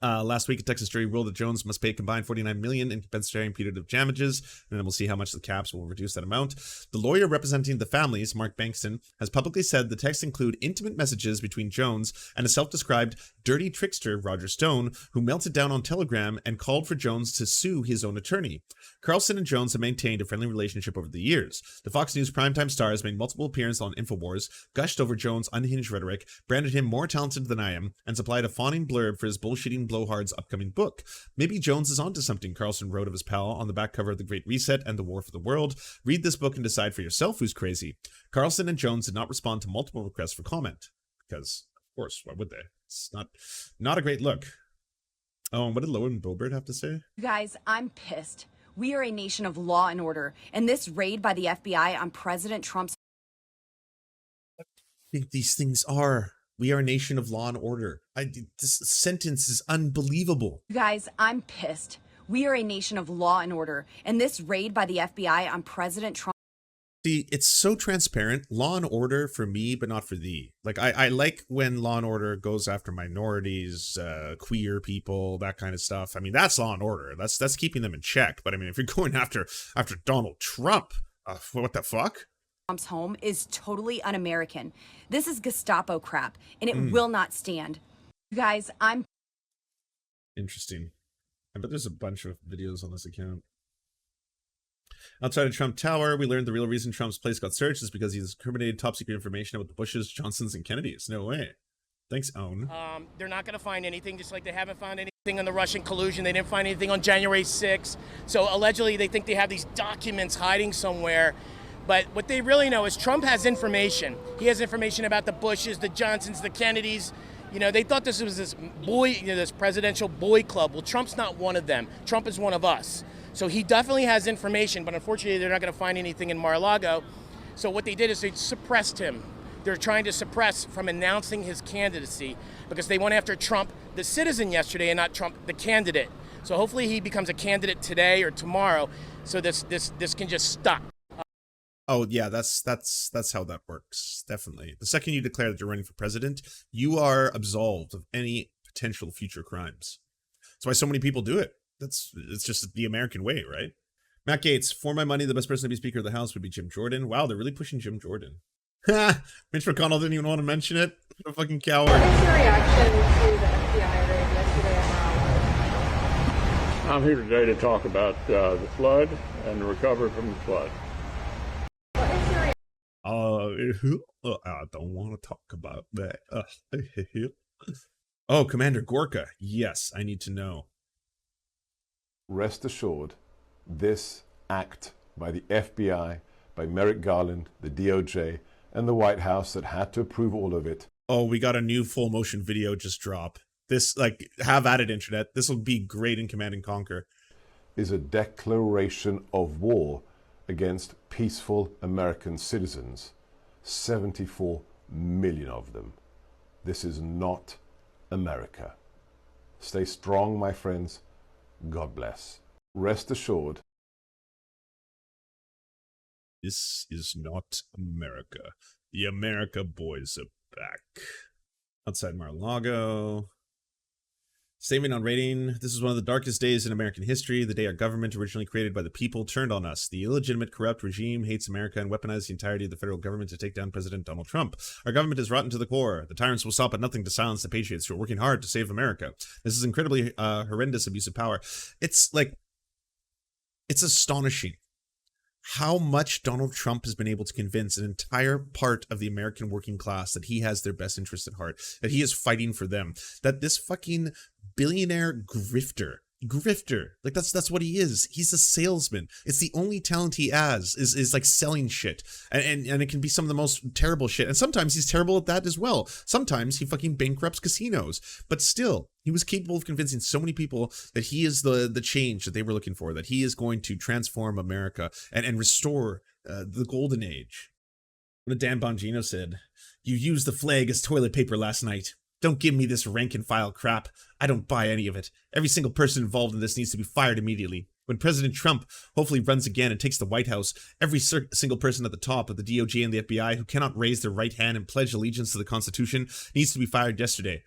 Last week, a Texas jury ruled that Jones must pay a combined $49 million in compensatory and punitive damages, and then we'll see how much the caps will reduce that amount. The lawyer representing the families, Mark Bankston, has publicly said the texts include intimate messages between Jones and a self-described dirty trickster, Roger Stone, who melted down on Telegram and called for Jones to sue his own attorney. Carlson and Jones have maintained a friendly relationship over the years. The Fox News primetime star has made multiple appearances on InfoWars, gushed over Jones' unhinged rhetoric, branded him more talented than I am, and supplied a fawning blurb for his bullshitting blowhard's upcoming book. Maybe Jones is onto something, Carlson wrote of his pal on the back cover of The Great Reset and The War for the World. Read this book and decide for yourself who's crazy. Carlson and Jones did not respond to multiple requests for comment. Because, of course, why would they? It's not a great look. Oh, and what did Lowen Boebert have to say? You guys, I'm pissed. We are a nation of law and order, and this raid by the FBI on President Trump's... I think these things are. We are a nation of law and order. This sentence is unbelievable. You guys, I'm pissed. We are a nation of law and order, and this raid by the FBI on President Trump... See, it's so transparent. Law and order for me, but not for thee. Like, I like when Law and Order goes after minorities, queer people, that kind of stuff. I mean, that's Law and Order. That's keeping them in check. But I mean, if you're going after Donald Trump, what the fuck? Trump's home is totally un-American. This is Gestapo crap, and it will not stand. You guys, I'm... Interesting. I bet there's a bunch of videos on this account. Outside of Trump Tower, we learned the real reason Trump's place got searched is because he's incriminated top secret information about the Bushes, Johnsons, and Kennedys. No way. Thanks, Own. They're not going to find anything, just like they haven't found anything on the Russian collusion. They didn't find anything on January 6th. So allegedly, they think they have these documents hiding somewhere. But what they really know is Trump has information. He has information about the Bushes, the Johnsons, the Kennedys. You know, they thought this was this boy, this presidential boy club. Well, Trump's not one of them. Trump is one of us. So he definitely has information, but unfortunately they're not going to find anything in Mar-a-Lago. So what they did is they suppressed him. They're trying to suppress from announcing his candidacy because they went after Trump, the citizen, yesterday, and not Trump, the candidate. So hopefully he becomes a candidate today or tomorrow, so this can just stop. Oh yeah, that's how that works. Definitely. The second you declare that you're running for president, you are absolved of any potential future crimes. That's why so many people do it. It's just the American way, right? Matt Gates, for my money, the best person to be Speaker of the House would be Jim Jordan. Wow, they're really pushing Jim Jordan. Ha! Mitch McConnell didn't even want to mention it. What a fucking coward. What is your reaction to the FBI raid yesterday at Mar-a-Lago? I'm here today to talk about the flood and the recovery from the flood. What is your I don't want to talk about that. Oh, Commander Gorka. Yes, I need to know. Rest assured, this act by the FBI, by Merrick Garland, the DOJ, and the White House that had to approve all of it. Oh, we got a new full motion video just drop. This, like, have at it, internet. This will be great in Command and Conquer. Is a declaration of war against peaceful American citizens. 74 million of them. This is not America. Stay strong, my friends. God bless. Rest assured. This is not America. The America boys are back. Outside Mar-a-Lago. Statement on raiding. This is one of the darkest days in American history. The day our government, originally created by the people, turned on us. The illegitimate, corrupt regime hates America and weaponized the entirety of the federal government to take down President Donald Trump. Our government is rotten to the core. The tyrants will stop at nothing to silence the patriots who are working hard to save America. This is incredibly horrendous abuse of power. It's astonishing how much Donald Trump has been able to convince an entire part of the American working class that he has their best interest at heart, that he is fighting for them, that this fucking billionaire grifter grifter. Like that's what he is. He's a salesman. It's the only talent he has is like selling shit. And it can be some of the most terrible shit. And sometimes he's terrible at that as well. Sometimes he fucking bankrupts casinos. But still, he was capable of convincing so many people that he is the change that they were looking for, that he is going to transform America and restore the golden age. What Dan Bongino said, "You used the flag as toilet paper last night. Don't give me this rank and file crap. I don't buy any of it. Every single person involved in this needs to be fired immediately. When President Trump hopefully runs again and takes the White House, every single person at the top of the DOJ and the FBI who cannot raise their right hand and pledge allegiance to the Constitution needs to be fired yesterday."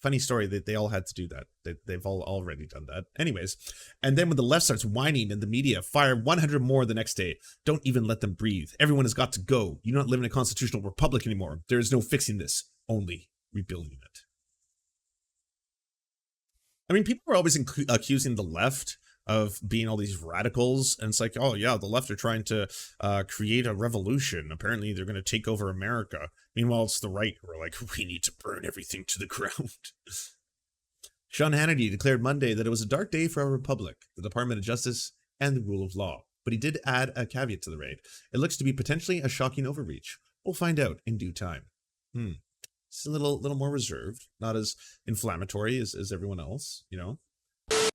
Funny story that they all had to do that. They've all already done that. Anyways, and then when the left starts whining in the media, fire 100 more the next day. Don't even let them breathe. Everyone has got to go. You do not live in a constitutional republic anymore. There is no fixing this, only rebuilding it. I mean, people are always accusing the left of being all these radicals, and it's like, oh yeah, the left are trying to create a revolution. Apparently they're going to take over America. Meanwhile, it's the right who are like, we need to burn everything to the ground. Sean Hannity declared Monday that it was a dark day for our republic, the Department of Justice, and the rule of law. But he did add a caveat to the raid. It looks to be potentially a shocking overreach. We'll find out in due time. It's a little more reserved, not as inflammatory as everyone else, you know.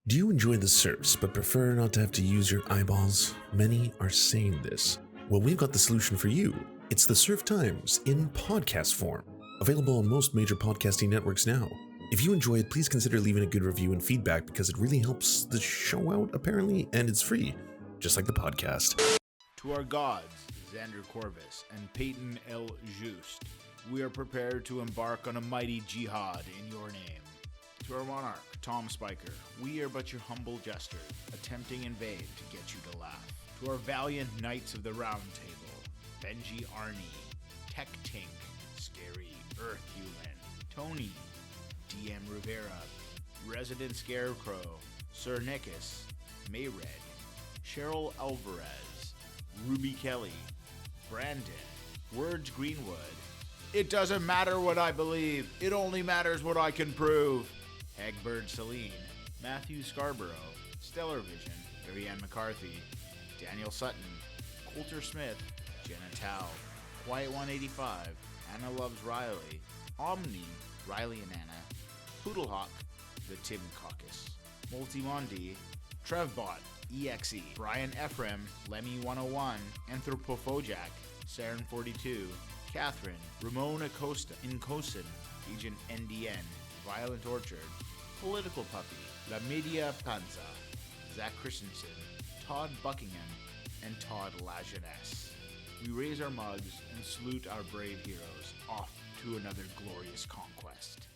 Do you enjoy the Serfs but prefer not to have to use your eyeballs? Many are saying this. Well, we've got the solution for you. It's the Serf Times in podcast form, available on most major podcasting networks now. If you enjoy it, please consider leaving a good review and feedback because it really helps the show out, apparently, and it's free, just like the podcast. To our gods, Xander Corvus and Peyton L. Just, we are prepared to embark on a mighty jihad in your name. To our monarch, Tom Spiker, we are but your humble jester, attempting in vain to get you to laugh. To our valiant knights of the Round Table, Benji Arnie, Tech Tink, Scary Earthhuman, Tony, DM Rivera, Resident Scarecrow, Sir Nickus, Mayred, Cheryl Alvarez, Ruby Kelly, Brandon, Words Greenwood. It doesn't matter what I believe, it only matters what I can prove. Egbert Celine, Matthew Scarborough, Stellar Vision, Ariane McCarthy, Daniel Sutton, Coulter Smith, Jenna Tao, Quiet 185, Anna Loves Riley, Omni, Riley and Anna, Poodlehawk, The Tim Caucus, Multimondi, Trevbot, EXE, Brian Ephraim, Lemmy 101, Anthropophojak, Saren 42, Catherine, Ramona Costa, Incosin, Agent NDN, Violent Orchard, Political Puppy, La Media Panza, Zach Christensen, Todd Buckingham, and Todd Lajeunesse. We raise our mugs and salute our brave heroes off to another glorious conquest.